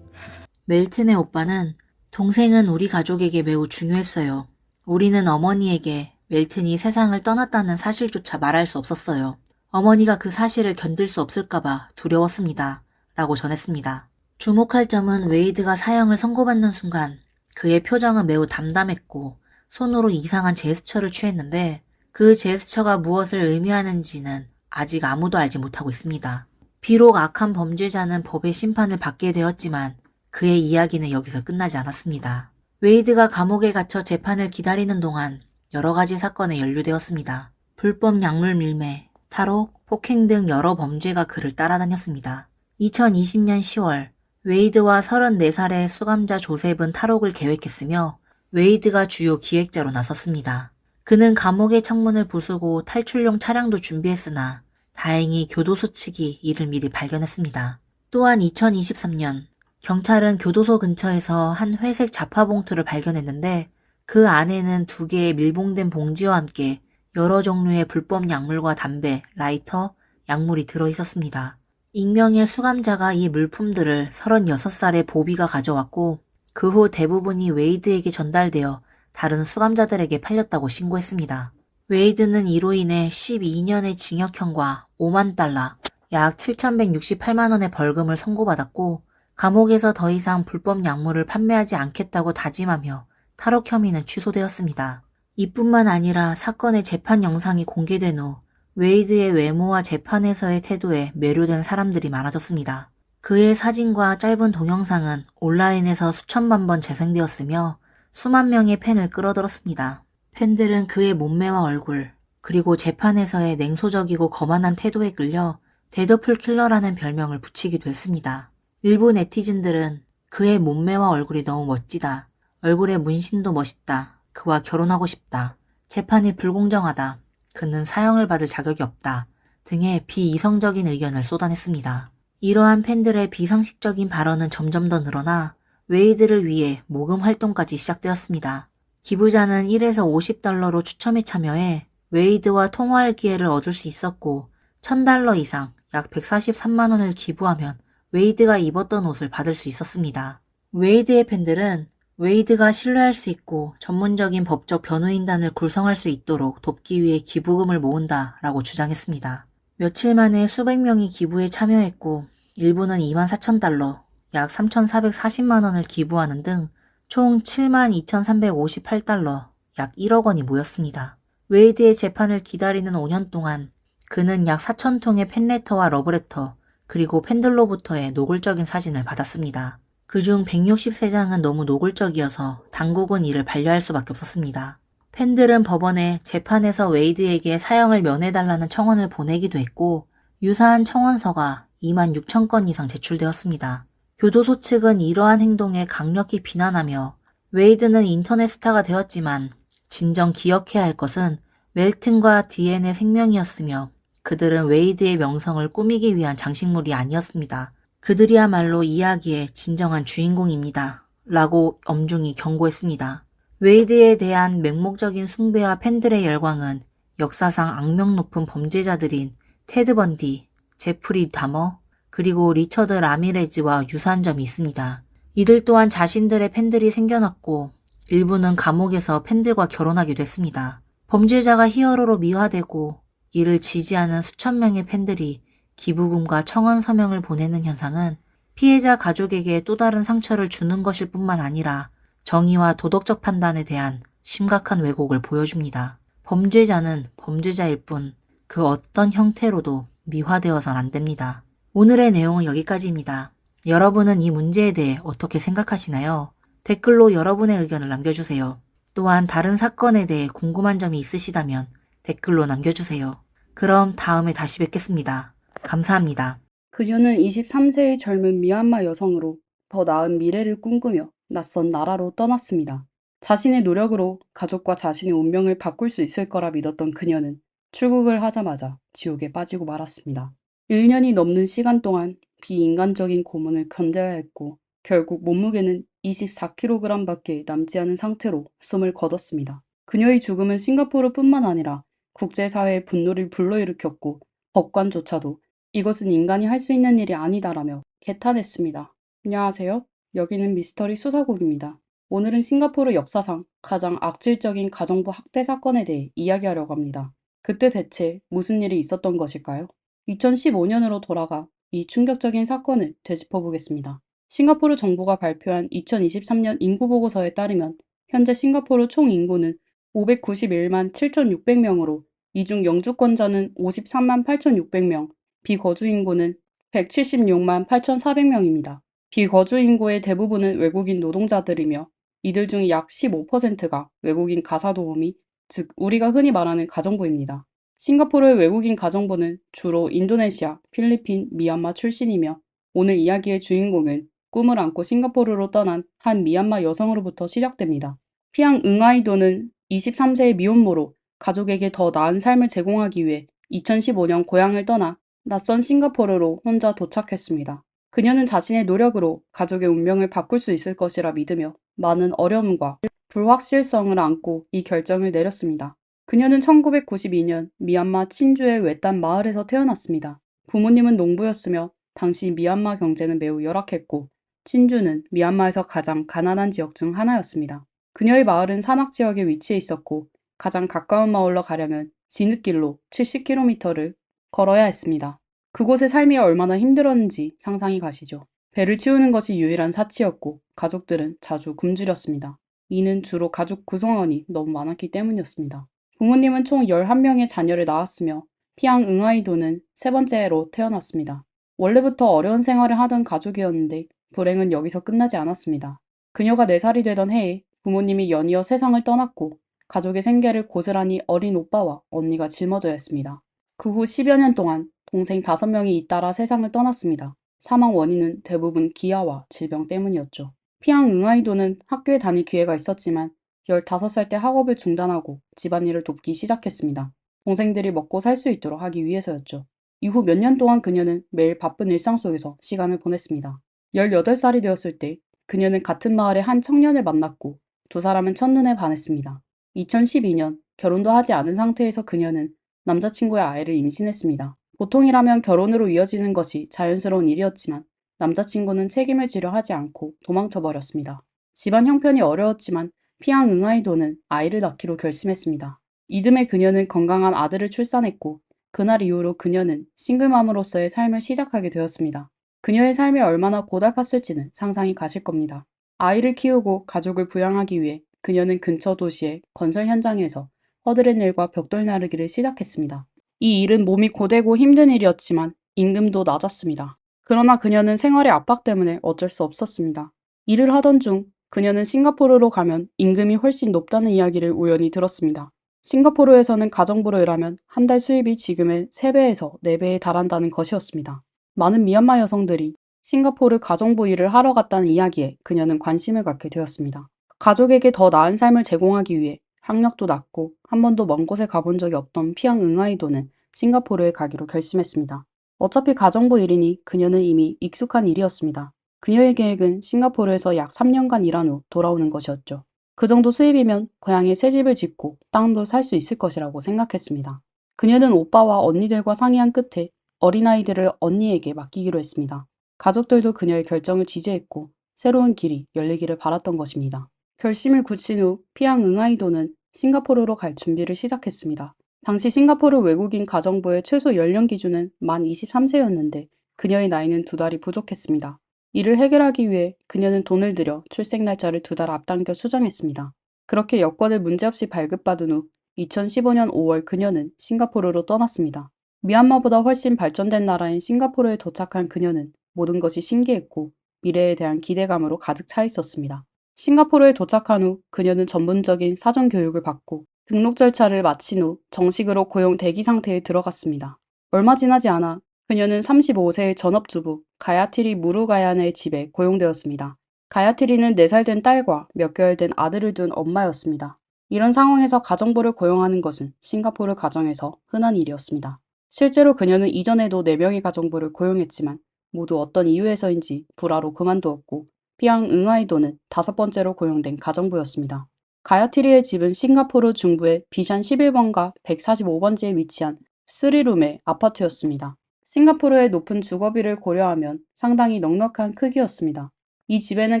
멜튼의 오빠는 동생은 우리 가족에게 매우 중요했어요. 우리는 어머니에게 웰튼이 세상을 떠났다는 사실조차 말할 수 없었어요. 어머니가 그 사실을 견딜 수 없을까봐 두려웠습니다. 라고 전했습니다. 주목할 점은 웨이드가 사형을 선고받는 순간 그의 표정은 매우 담담했고 손으로 이상한 제스처를 취했는데 그 제스처가 무엇을 의미하는지는 아직 아무도 알지 못하고 있습니다. 비록 악한 범죄자는 법의 심판을 받게 되었지만 그의 이야기는 여기서 끝나지 않았습니다. 웨이드가 감옥에 갇혀 재판을 기다리는 동안 여러 가지 사건에 연루되었습니다. 불법 약물 밀매, 탈옥, 폭행 등 여러 범죄가 그를 따라다녔습니다. 2020년 10월 웨이드와 34살의 수감자 조셉은 탈옥을 계획했으며 웨이드가 주요 기획자로 나섰습니다. 그는 감옥의 창문을 부수고 탈출용 차량도 준비했으나 다행히 교도소 측이 이를 미리 발견했습니다. 또한 2023년 경찰은 교도소 근처에서 한 회색 자파봉투를 발견했는데 그 안에는 2개의 밀봉된 봉지와 함께 여러 종류의 불법 약물과 담배, 라이터, 약물이 들어있었습니다. 익명의 수감자가 이 물품들을 36살의 보비가 가져왔고 그 후 대부분이 웨이드에게 전달되어 다른 수감자들에게 팔렸다고 신고했습니다. 웨이드는 이로 인해 12년의 징역형과 5만 달러, 약 7,168만 원의 벌금을 선고받았고 감옥에서 더 이상 불법 약물을 판매하지 않겠다고 다짐하며 탈옥 혐의는 취소되었습니다. 이뿐만 아니라 사건의 재판 영상이 공개된 후 웨이드의 외모와 재판에서의 태도에 매료된 사람들이 많아졌습니다. 그의 사진과 짧은 동영상은 온라인에서 수천만 번 재생되었으며 수만 명의 팬을 끌어들였습니다. 팬들은 그의 몸매와 얼굴, 그리고 재판에서의 냉소적이고 거만한 태도에 끌려 데드풀 킬러라는 별명을 붙이기도 했습니다. 일부 네티즌들은 그의 몸매와 얼굴이 너무 멋지다. 얼굴에 문신도 멋있다. 그와 결혼하고 싶다. 재판이 불공정하다. 그는 사형을 받을 자격이 없다. 등의 비이성적인 의견을 쏟아냈습니다. 이러한 팬들의 비상식적인 발언은 점점 더 늘어나 웨이드를 위해 모금 활동까지 시작되었습니다. 기부자는 1에서 50달러로 추첨에 참여해 웨이드와 통화할 기회를 얻을 수 있었고 1,000달러 이상 약 143만 원을 기부하면 웨이드가 입었던 옷을 받을 수 있었습니다. 웨이드의 팬들은 웨이드가 신뢰할 수 있고 전문적인 법적 변호인단을 구성할 수 있도록 돕기 위해 기부금을 모은다라고 주장했습니다. 며칠 만에 수백 명이 기부에 참여했고 일부는 24,000달러, 약 3,440만 원을 기부하는 등 총 72,358달러, 약 1억 원이 모였습니다. 웨이드의 재판을 기다리는 5년 동안 그는 약 4,000통의 팬레터와 러브레터, 그리고 팬들로부터의 노골적인 사진을 받았습니다. 그중 163장은 너무 노골적이어서 당국은 이를 반려할 수밖에 없었습니다. 팬들은 법원에 재판에서 웨이드에게 사형을 면해달라는 청원을 보내기도 했고 유사한 청원서가 26,000건 이상 제출되었습니다. 교도소 측은 이러한 행동에 강력히 비난하며 웨이드는 인터넷 스타가 되었지만 진정 기억해야 할 것은 웰튼과 디앤의 생명이었으며 그들은 웨이드의 명성을 꾸미기 위한 장식물이 아니었습니다. 그들이야말로 이야기의 진정한 주인공입니다. 라고 엄중히 경고했습니다. 웨이드에 대한 맹목적인 숭배와 팬들의 열광은 역사상 악명 높은 범죄자들인 테드 번디, 제프리 다머, 그리고 리처드 라미레즈와 유사한 점이 있습니다. 이들 또한 자신들의 팬들이 생겨났고 일부는 감옥에서 팬들과 결혼하기도 했습니다. 범죄자가 히어로로 미화되고 이를 지지하는 수천 명의 팬들이 기부금과 청원 서명을 보내는 현상은 피해자 가족에게 또 다른 상처를 주는 것일 뿐만 아니라 정의와 도덕적 판단에 대한 심각한 왜곡을 보여줍니다. 범죄자는 범죄자일 뿐 그 어떤 형태로도 미화되어선 안 됩니다. 오늘의 내용은 여기까지입니다. 여러분은 이 문제에 대해 어떻게 생각하시나요? 댓글로 여러분의 의견을 남겨주세요. 또한 다른 사건에 대해 궁금한 점이 있으시다면 댓글로 남겨주세요. 그럼 다음에 다시 뵙겠습니다. 감사합니다. 그녀는 23세의 젊은 미얀마 여성으로 더 나은 미래를 꿈꾸며 낯선 나라로 떠났습니다. 자신의 노력으로 가족과 자신의 운명을 바꿀 수 있을 거라 믿었던 그녀는 출국을 하자마자 지옥에 빠지고 말았습니다. 1년이 넘는 시간 동안 비인간적인 고문을 견뎌야 했고 결국 몸무게는 24kg밖에 남지 않은 상태로 숨을 거뒀습니다. 그녀의 죽음은 싱가포르뿐만 아니라 국제사회의 분노를 불러일으켰고 법관조차도 이것은 인간이 할 수 있는 일이 아니다라며 개탄했습니다. 안녕하세요. 여기는 미스터리 수사국입니다. 오늘은 싱가포르 역사상 가장 악질적인 가정부 학대 사건에 대해 이야기하려고 합니다. 그때 대체 무슨 일이 있었던 것일까요? 2015년으로 돌아가 이 충격적인 사건을 되짚어 보겠습니다. 싱가포르 정부가 발표한 2023년 인구보고서에 따르면 현재 싱가포르 총 인구는 591만 7,600명으로 이 중 영주권자는 53만 8,600명, 비거주 인구는 176만 8,400명입니다. 비거주 인구의 대부분은 외국인 노동자들이며 이들 중 약 15%가 외국인 가사도우미, 즉 우리가 흔히 말하는 가정부입니다. 싱가포르의 외국인 가정부는 주로 인도네시아, 필리핀, 미얀마 출신이며 오늘 이야기의 주인공은 꿈을 안고 싱가포르로 떠난 한 미얀마 여성으로부터 시작됩니다. 피앙 응아이도는 23세의 미혼모로 가족에게 더 나은 삶을 제공하기 위해 2015년 고향을 떠나 낯선 싱가포르로 혼자 도착했습니다. 그녀는 자신의 노력으로 가족의 운명을 바꿀 수 있을 것이라 믿으며 많은 어려움과 불확실성을 안고 이 결정을 내렸습니다. 그녀는 1992년 미얀마 친주의 외딴 마을에서 태어났습니다. 부모님은 농부였으며 당시 미얀마 경제는 매우 열악했고 친주는 미얀마에서 가장 가난한 지역 중 하나였습니다. 그녀의 마을은 산악 지역에 위치해 있었고 가장 가까운 마을로 가려면 진흙길로 70km를 걸어야 했습니다. 그곳의 삶이 얼마나 힘들었는지 상상이 가시죠. 배를 치우는 것이 유일한 사치였고 가족들은 자주 굶주렸습니다. 이는 주로 가족 구성원이 너무 많았기 때문이었습니다. 부모님은 총 11명의 자녀를 낳았으며 피앙 응아이도는 세 번째로 태어났습니다. 원래부터 어려운 생활을 하던 가족이었는데 불행은 여기서 끝나지 않았습니다. 그녀가 4살이 되던 해에 부모님이 연이어 세상을 떠났고 가족의 생계를 고스란히 어린 오빠와 언니가 짊어져야 했습니다. 그 후 10여 년 동안 동생 5명이 잇따라 세상을 떠났습니다. 사망 원인은 대부분 기아와 질병 때문이었죠. 피앙 응아이도는 학교에 다닐 기회가 있었지만 15살 때 학업을 중단하고 집안일을 돕기 시작했습니다. 동생들이 먹고 살 수 있도록 하기 위해서였죠. 이후 몇 년 동안 그녀는 매일 바쁜 일상 속에서 시간을 보냈습니다. 18살이 되었을 때 그녀는 같은 마을의 한 청년을 만났고 두 사람은 첫눈에 반했습니다. 2012년 결혼도 하지 않은 상태에서 그녀는 남자친구의 아이를 임신했습니다. 보통이라면 결혼으로 이어지는 것이 자연스러운 일이었지만 남자친구는 책임을 지려 하지 않고 도망쳐 버렸습니다. 집안 형편이 어려웠지만 피앙 응아이도는 아이를 낳기로 결심했습니다. 이듬해 그녀는 건강한 아들을 출산했고 그날 이후로 그녀는 싱글맘으로서의 삶을 시작하게 되었습니다. 그녀의 삶이 얼마나 고달팠을지는 상상이 가실 겁니다. 아이를 키우고 가족을 부양하기 위해 그녀는 근처 도시의 건설 현장에서 허드렛 일과 벽돌 나르기를 시작했습니다. 이 일은 몸이 고되고 힘든 일이었지만 임금도 낮았습니다. 그러나 그녀는 생활의 압박 때문에 어쩔 수 없었습니다. 일을 하던 중 그녀는 싱가포르로 가면 임금이 훨씬 높다는 이야기를 우연히 들었습니다. 싱가포르에서는 가정부로 일하면 한 달 수입이 지금의 3배에서 4배에 달한다는 것이었습니다. 많은 미얀마 여성들이 싱가포르 가정부 일을 하러 갔다는 이야기에 그녀는 관심을 갖게 되었습니다. 가족에게 더 나은 삶을 제공하기 위해 학력도 낮고 한 번도 먼 곳에 가본 적이 없던 피앙 응아이도는 싱가포르에 가기로 결심했습니다. 어차피 가정부 일이니 그녀는 이미 익숙한 일이었습니다. 그녀의 계획은 싱가포르에서 약 3년간 일한 후 돌아오는 것이었죠. 그 정도 수입이면 고향에 새 집을 짓고 땅도 살 수 있을 것이라고 생각했습니다. 그녀는 오빠와 언니들과 상의한 끝에 어린아이들을 언니에게 맡기기로 했습니다. 가족들도 그녀의 결정을 지지했고 새로운 길이 열리기를 바랐던 것입니다. 결심을 굳힌 후 피앙 응아이도는 싱가포르로 갈 준비를 시작했습니다. 당시 싱가포르 외국인 가정부의 최소 연령 기준은 만 23세였는데 그녀의 나이는 2달이 부족했습니다. 이를 해결하기 위해 그녀는 돈을 들여 출생 날짜를 2달 앞당겨 수정했습니다. 그렇게 여권을 문제없이 발급받은 후 2015년 5월 그녀는 싱가포르로 떠났습니다. 미얀마보다 훨씬 발전된 나라인 싱가포르에 도착한 그녀는 모든 것이 신기했고 미래에 대한 기대감으로 가득 차 있었습니다. 싱가포르에 도착한 후 그녀는 전문적인 사전 교육을 받고 등록 절차를 마친 후 정식으로 고용 대기 상태에 들어갔습니다. 얼마 지나지 않아 그녀는 35세의 전업주부 가야티리 무루가얀의 집에 고용되었습니다. 가야티리는 4살 된 딸과 몇 개월 된 아들을 둔 엄마였습니다. 이런 상황에서 가정부를 고용하는 것은 싱가포르 가정에서 흔한 일이었습니다. 실제로 그녀는 이전에도 4명의 가정부를 고용했지만 모두 어떤 이유에서인지 불화로 그만두었고 피앙 응아이도는 5번째로 고용된 가정부였습니다. 가야티리의 집은 싱가포르 중부의 비샨 11번가 145번지에 위치한 3룸의 아파트였습니다. 싱가포르의 높은 주거비를 고려하면 상당히 넉넉한 크기였습니다. 이 집에는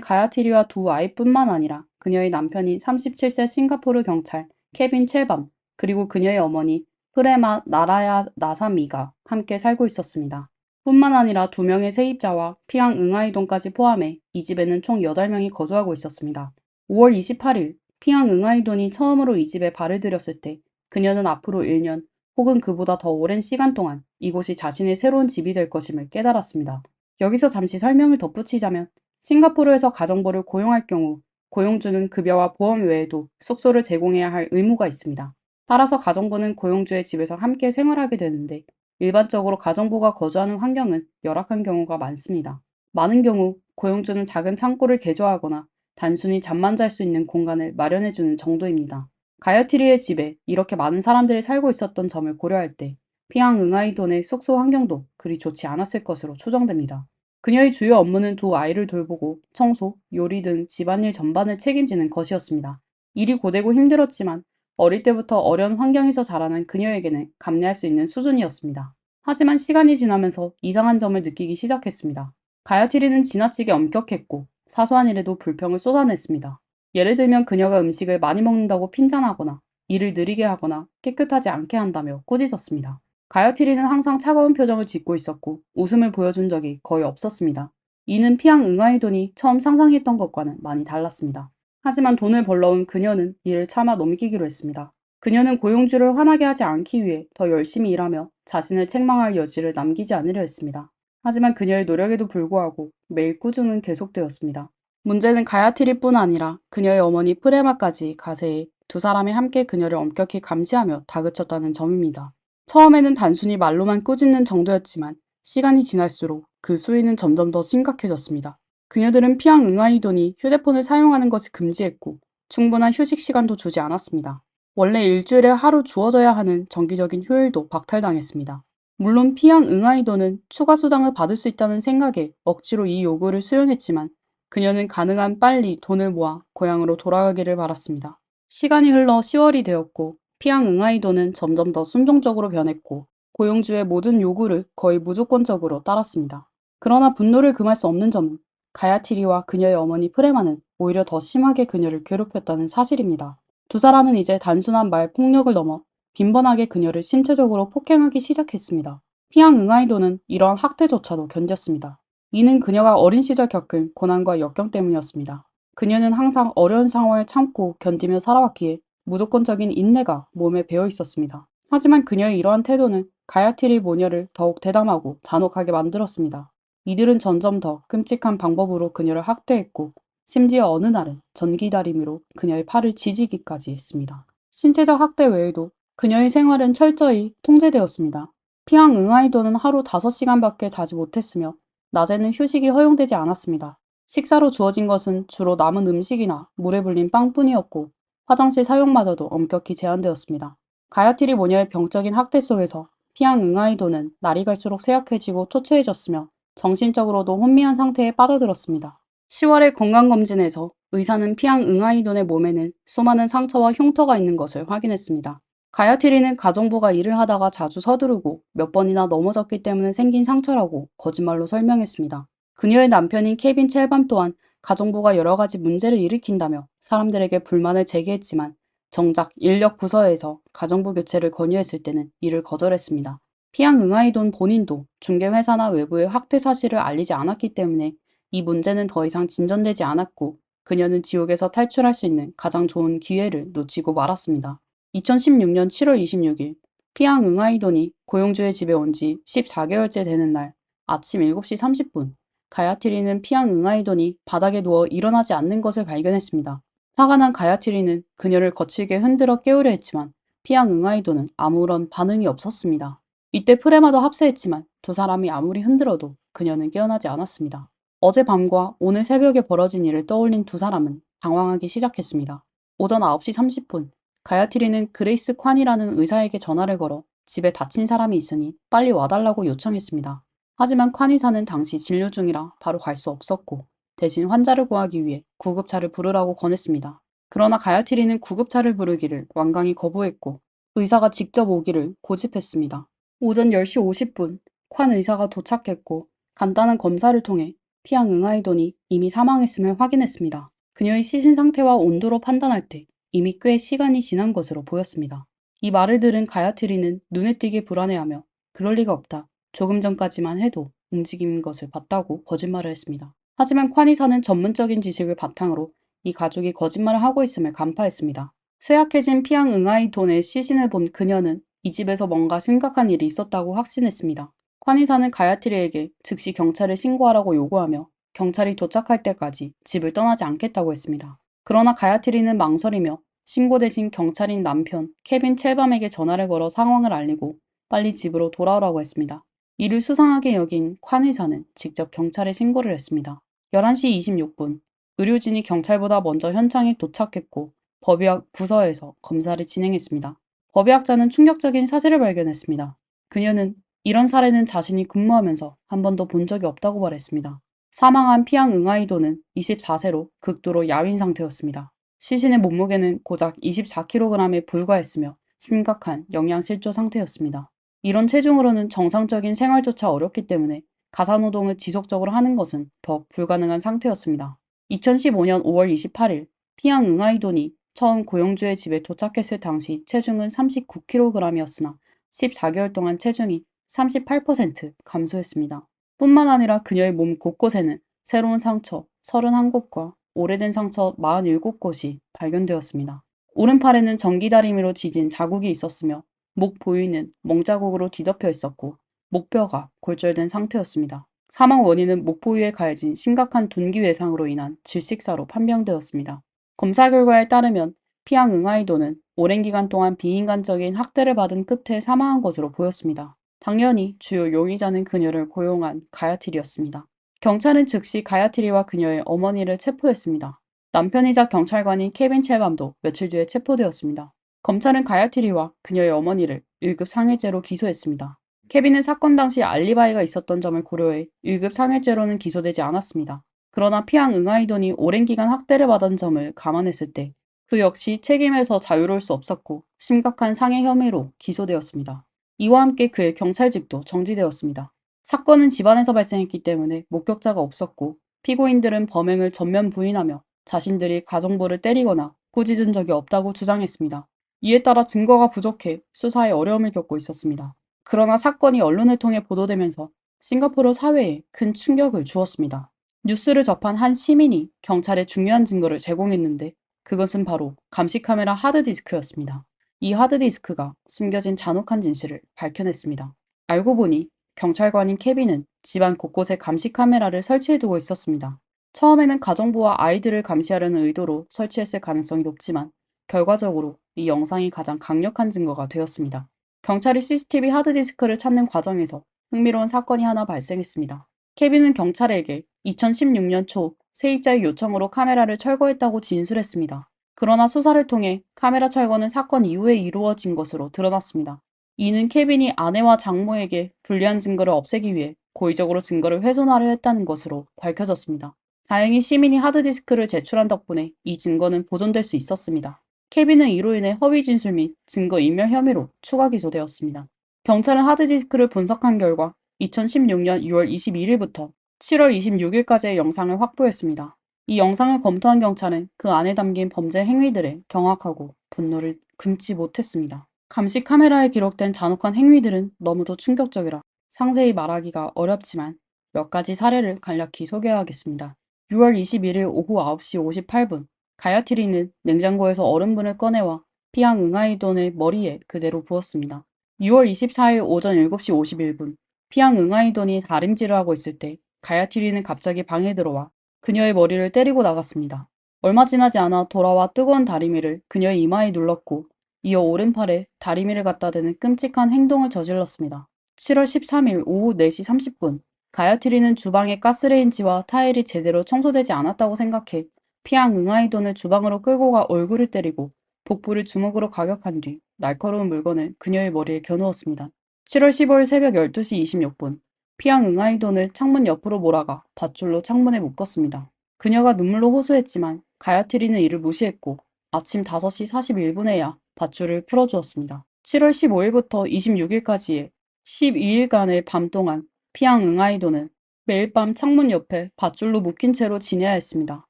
가야티리와 2 아이뿐만 아니라 그녀의 남편인 37세 싱가포르 경찰 케빈 첼밤, 그리고 그녀의 어머니 프레마 나라야 나사미가 함께 살고 있었습니다. 뿐만 아니라 2명의 세입자와 피앙 응아이돈까지 포함해 이 집에는 총 8명이 거주하고 있었습니다. 5월 28일, 피앙 응아이돈이 처음으로 이 집에 발을 들였을 때 그녀는 앞으로 1년 혹은 그보다 더 오랜 시간 동안 이곳이 자신의 새로운 집이 될 것임을 깨달았습니다. 여기서 잠시 설명을 덧붙이자면 싱가포르에서 가정부를 고용할 경우 고용주는 급여와 보험 외에도 숙소를 제공해야 할 의무가 있습니다. 따라서 가정부는 고용주의 집에서 함께 생활하게 되는데 일반적으로 가정부가 거주하는 환경은 열악한 경우가 많습니다. 많은 경우 고용주는 작은 창고를 개조하거나 단순히 잠만 잘 수 있는 공간을 마련해주는 정도입니다. 가야티리의 집에 이렇게 많은 사람들이 살고 있었던 점을 고려할 때 피앙 응아이돈의 숙소 환경도 그리 좋지 않았을 것으로 추정됩니다. 그녀의 주요 업무는 2아이를 돌보고 청소, 요리 등 집안일 전반을 책임지는 것이었습니다. 일이 고되고 힘들었지만 어릴 때부터 어려운 환경에서 자라난 그녀에게는 감내할 수 있는 수준이었습니다. 하지만 시간이 지나면서 이상한 점을 느끼기 시작했습니다. 가야티리는 지나치게 엄격했고 사소한 일에도 불평을 쏟아냈습니다. 예를 들면 그녀가 음식을 많이 먹는다고 핀잔하거나 일을 느리게 하거나 깨끗하지 않게 한다며 꾸짖었습니다. 가야티리는 항상 차가운 표정을 짓고 있었고 웃음을 보여준 적이 거의 없었습니다. 이는 피앙 응아이돈이 처음 상상했던 것과는 많이 달랐습니다. 하지만 돈을 벌러온 그녀는 이를 참아 넘기기로 했습니다. 그녀는 고용주를 화나게 하지 않기 위해 더 열심히 일하며 자신을 책망할 여지를 남기지 않으려 했습니다. 하지만 그녀의 노력에도 불구하고 매일 꾸중은 계속되었습니다. 문제는 가야티리뿐 아니라 그녀의 어머니 프레마까지 가세해 2사람이 함께 그녀를 엄격히 감시하며 다그쳤다는 점입니다. 처음에는 단순히 말로만 꾸짖는 정도였지만 시간이 지날수록 그 수위는 점점 더 심각해졌습니다. 그녀들은 피앙 응아이돈이 휴대폰을 사용하는 것을 금지했고 충분한 휴식 시간도 주지 않았습니다. 원래 일주일에 하루 주어져야 하는 정기적인 휴일도 박탈당했습니다. 물론 피앙 응아이돈은 추가 수당을 받을 수 있다는 생각에 억지로 이 요구를 수용했지만 그녀는 가능한 빨리 돈을 모아 고향으로 돌아가기를 바랐습니다. 시간이 흘러 10월이 되었고 피앙 응아이돈은 점점 더 순종적으로 변했고 고용주의 모든 요구를 거의 무조건적으로 따랐습니다. 그러나 분노를 금할 수 없는 점은 가야티리와 그녀의 어머니 프레마는 오히려 더 심하게 그녀를 괴롭혔다는 사실입니다. 2사람은 이제 단순한 말 폭력을 넘어 빈번하게 그녀를 신체적으로 폭행하기 시작했습니다. 피앙 응아이돈은 이러한 학대조차도 견뎠습니다. 이는 그녀가 어린 시절 겪은 고난과 역경 때문이었습니다. 그녀는 항상 어려운 상황을 참고 견디며 살아왔기에 무조건적인 인내가 몸에 배어 있었습니다. 하지만 그녀의 이러한 태도는 가야티리 모녀를 더욱 대담하고 잔혹하게 만들었습니다. 이들은 점점 더 끔찍한 방법으로 그녀를 학대했고 심지어 어느 날은 전기다림으로 그녀의 팔을 지지기까지 했습니다. 신체적 학대 외에도 그녀의 생활은 철저히 통제되었습니다. 피앙 응아이돈은 하루 5시간밖에 자지 못했으며 낮에는 휴식이 허용되지 않았습니다. 식사로 주어진 것은 주로 남은 음식이나 물에 불린 빵뿐이었고 화장실 사용마저도 엄격히 제한되었습니다. 가야티리 모녀의 병적인 학대 속에서 피앙 응아이돈은 날이 갈수록 쇠약해지고 초췌해졌으며 정신적으로도 혼미한 상태에 빠져들었습니다. 10월의 건강검진에서 의사는 피앙 응아이돈의 몸에는 수많은 상처와 흉터가 있는 것을 확인했습니다. 가야티리는 가정부가 일을 하다가 자주 서두르고 몇 번이나 넘어졌기 때문에 생긴 상처라고 거짓말로 설명했습니다. 그녀의 남편인 케빈 첼밤 또한 가정부가 여러 가지 문제를 일으킨다며 사람들에게 불만을 제기했지만 정작 인력 부서에서 가정부 교체를 권유했을 때는 이를 거절했습니다. 피앙 응아이돈 본인도 중개회사나 외부의 학대 사실을 알리지 않았기 때문에 이 문제는 더 이상 진전되지 않았고 그녀는 지옥에서 탈출할 수 있는 가장 좋은 기회를 놓치고 말았습니다. 2016년 7월 26일 피앙 응아이돈이 고용주의 집에 온 지 14개월째 되는 날 아침 7시 30분 가야티리는 피앙 응아이돈이 바닥에 누워 일어나지 않는 것을 발견했습니다. 화가 난 가야티리는 그녀를 거칠게 흔들어 깨우려 했지만 피앙 응아이돈은 아무런 반응이 없었습니다. 이때 프레마도 합세했지만 2사람이 아무리 흔들어도 그녀는 깨어나지 않았습니다. 어젯밤과 오늘 새벽에 벌어진 일을 떠올린 2사람은 당황하기 시작했습니다. 오전 9시 30분 가야티리는 그레이스 콴이라는 의사에게 전화를 걸어 집에 다친 사람이 있으니 빨리 와달라고 요청했습니다. 하지만 콴의사는 당시 진료 중이라 바로 갈 수 없었고 대신 환자를 구하기 위해 구급차를 부르라고 권했습니다. 그러나 가야티리는 구급차를 부르기를 완강히 거부했고 의사가 직접 오기를 고집했습니다. 오전 10시 50분 콴 의사가 도착했고 간단한 검사를 통해 피앙 응아이돈이 이미 사망했음을 확인했습니다. 그녀의 시신 상태와 온도로 판단할 때 이미 꽤 시간이 지난 것으로 보였습니다. 이 말을 들은 가야트리는 눈에 띄게 불안해하며 그럴 리가 없다. 조금 전까지만 해도 움직인 것을 봤다고 거짓말을 했습니다. 하지만 콴이사는 전문적인 지식을 바탕으로 이 가족이 거짓말을 하고 있음을 간파했습니다. 쇠약해진 피앙 응아이돈의 시신을 본 그녀는 이 집에서 뭔가 심각한 일이 있었다고 확신했습니다. 콴이사는 가야트리에게 즉시 경찰에 신고하라고 요구하며 경찰이 도착할 때까지 집을 떠나지 않겠다고 했습니다. 그러나 가야트리는 망설이며 신고 대신 경찰인 남편 케빈 첼밤에게 전화를 걸어 상황을 알리고 빨리 집으로 돌아오라고 했습니다. 이를 수상하게 여긴 콴 의사는 직접 경찰에 신고를 했습니다. 11시 26분, 의료진이 경찰보다 먼저 현장에 도착했고 법의학 부서에서 검사를 진행했습니다. 법의학자는 충격적인 사실을 발견했습니다. 그녀는 이런 사례는 자신이 근무하면서 한 번도 본 적이 없다고 말했습니다. 사망한 피앙 응아이도는 24세로 극도로 야윈 상태였습니다. 시신의 몸무게는 고작 24kg에 불과했으며 심각한 영양실조 상태였습니다. 이런 체중으로는 정상적인 생활조차 어렵기 때문에 가사노동을 지속적으로 하는 것은 더 불가능한 상태였습니다. 2015년 5월 28일 피앙 응아이돈이 처음 고용주의 집에 도착했을 당시 체중은 39kg이었으나 14개월 동안 체중이 38% 감소했습니다. 뿐만 아니라 그녀의 몸 곳곳에는 새로운 상처 31곳과 오래된 상처 47곳이 발견되었습니다. 오른팔에는 전기다리미로 지진 자국이 있었으며 목 부위는 멍자국으로 뒤덮여 있었고 목뼈가 골절된 상태였습니다. 사망 원인은 목 부위에 가해진 심각한 둔기 외상으로 인한 질식사로 판명되었습니다. 검사 결과에 따르면 피앙 응아이도는 오랜 기간 동안 비인간적인 학대를 받은 끝에 사망한 것으로 보였습니다. 당연히 주요 용의자는 그녀를 고용한 가야트리였습니다. 경찰은 즉시 가야트리와 그녀의 어머니를 체포했습니다. 남편이자 경찰관인 케빈 첼밤도 며칠 뒤에 체포되었습니다. 검찰은 가야트리와 그녀의 어머니를 1급 상해죄로 기소했습니다. 케빈은 사건 당시 알리바이가 있었던 점을 고려해 1급 상해죄로는 기소되지 않았습니다. 그러나 피앙 응아이돈이 오랜 기간 학대를 받은 점을 감안했을 때 그 역시 책임에서 자유로울 수 없었고 심각한 상해 혐의로 기소되었습니다. 이와 함께 그의 경찰직도 정지되었습니다. 사건은 집안에서 발생했기 때문에 목격자가 없었고 피고인들은 범행을 전면 부인하며 자신들이 가정부를 때리거나 꾸짖은 적이 없다고 주장했습니다. 이에 따라 증거가 부족해 수사에 어려움을 겪고 있었습니다. 그러나 사건이 언론을 통해 보도되면서 싱가포르 사회에 큰 충격을 주었습니다. 뉴스를 접한 한 시민이 경찰에 중요한 증거를 제공했는데 그것은 바로 감시카메라 하드디스크였습니다. 이 하드디스크가 숨겨진 잔혹한 진실을 밝혀냈습니다. 알고 보니 경찰관인 케빈은 집안 곳곳에 감시카메라를 설치해두고 있었습니다. 처음에는 가정부와 아이들을 감시하려는 의도로 설치했을 가능성이 높지만 결과적으로 이 영상이 가장 강력한 증거가 되었습니다. 경찰이 CCTV 하드디스크를 찾는 과정에서 흥미로운 사건이 하나 발생했습니다. 케빈은 경찰에게 2016년 초 세입자의 요청으로 카메라를 철거했다고 진술했습니다. 그러나 수사를 통해 카메라 철거는 사건 이후에 이루어진 것으로 드러났습니다. 이는 케빈이 아내와 장모에게 불리한 증거를 없애기 위해 고의적으로 증거를 훼손하려 했다는 것으로 밝혀졌습니다. 다행히 시민이 하드디스크를 제출한 덕분에 이 증거는 보존될 수 있었습니다. 케빈은 이로 인해 허위 진술 및 증거인멸 혐의로 추가 기소되었습니다. 경찰은 하드디스크를 분석한 결과 2016년 6월 21일부터 7월 26일까지의 영상을 확보했습니다. 이 영상을 검토한 경찰은 그 안에 담긴 범죄 행위들에 경악하고 분노를 금치 못했습니다. 감시 카메라에 기록된 잔혹한 행위들은 너무도 충격적이라 상세히 말하기가 어렵지만 몇 가지 사례를 간략히 소개하겠습니다. 6월 21일 오후 9시 58분 가야트리는 냉장고에서 얼음분을 꺼내와 피앙 응아이돈의 머리에 그대로 부었습니다. 6월 24일 오전 7시 51분 피앙 응아이돈이 다림질을 하고 있을 때 가야트리는 갑자기 방에 들어와 그녀의 머리를 때리고 나갔습니다. 얼마 지나지 않아 돌아와 뜨거운 다리미를 그녀의 이마에 눌렀고 이어 오른팔에 다리미를 갖다 대는 끔찍한 행동을 저질렀습니다. 7월 13일 오후 4시 30분 가야트리는 주방의 가스레인지와 타일이 제대로 청소되지 않았다고 생각해 피앙 응아이돈을 주방으로 끌고 가 얼굴을 때리고 복부를 주먹으로 가격한 뒤 날카로운 물건을 그녀의 머리에 겨누었습니다. 7월 15일 새벽 12시 26분 피앙 응아이돈을 창문 옆으로 몰아가 밧줄로 창문에 묶었습니다. 그녀가 눈물로 호소했지만 가야트리는 이를 무시했고 아침 5시 41분에야 밧줄을 풀어주었습니다. 7월 15일부터 26일까지의 12일간의 밤 동안 피앙 응아이돈은 매일 밤 창문 옆에 밧줄로 묶인 채로 지내야 했습니다.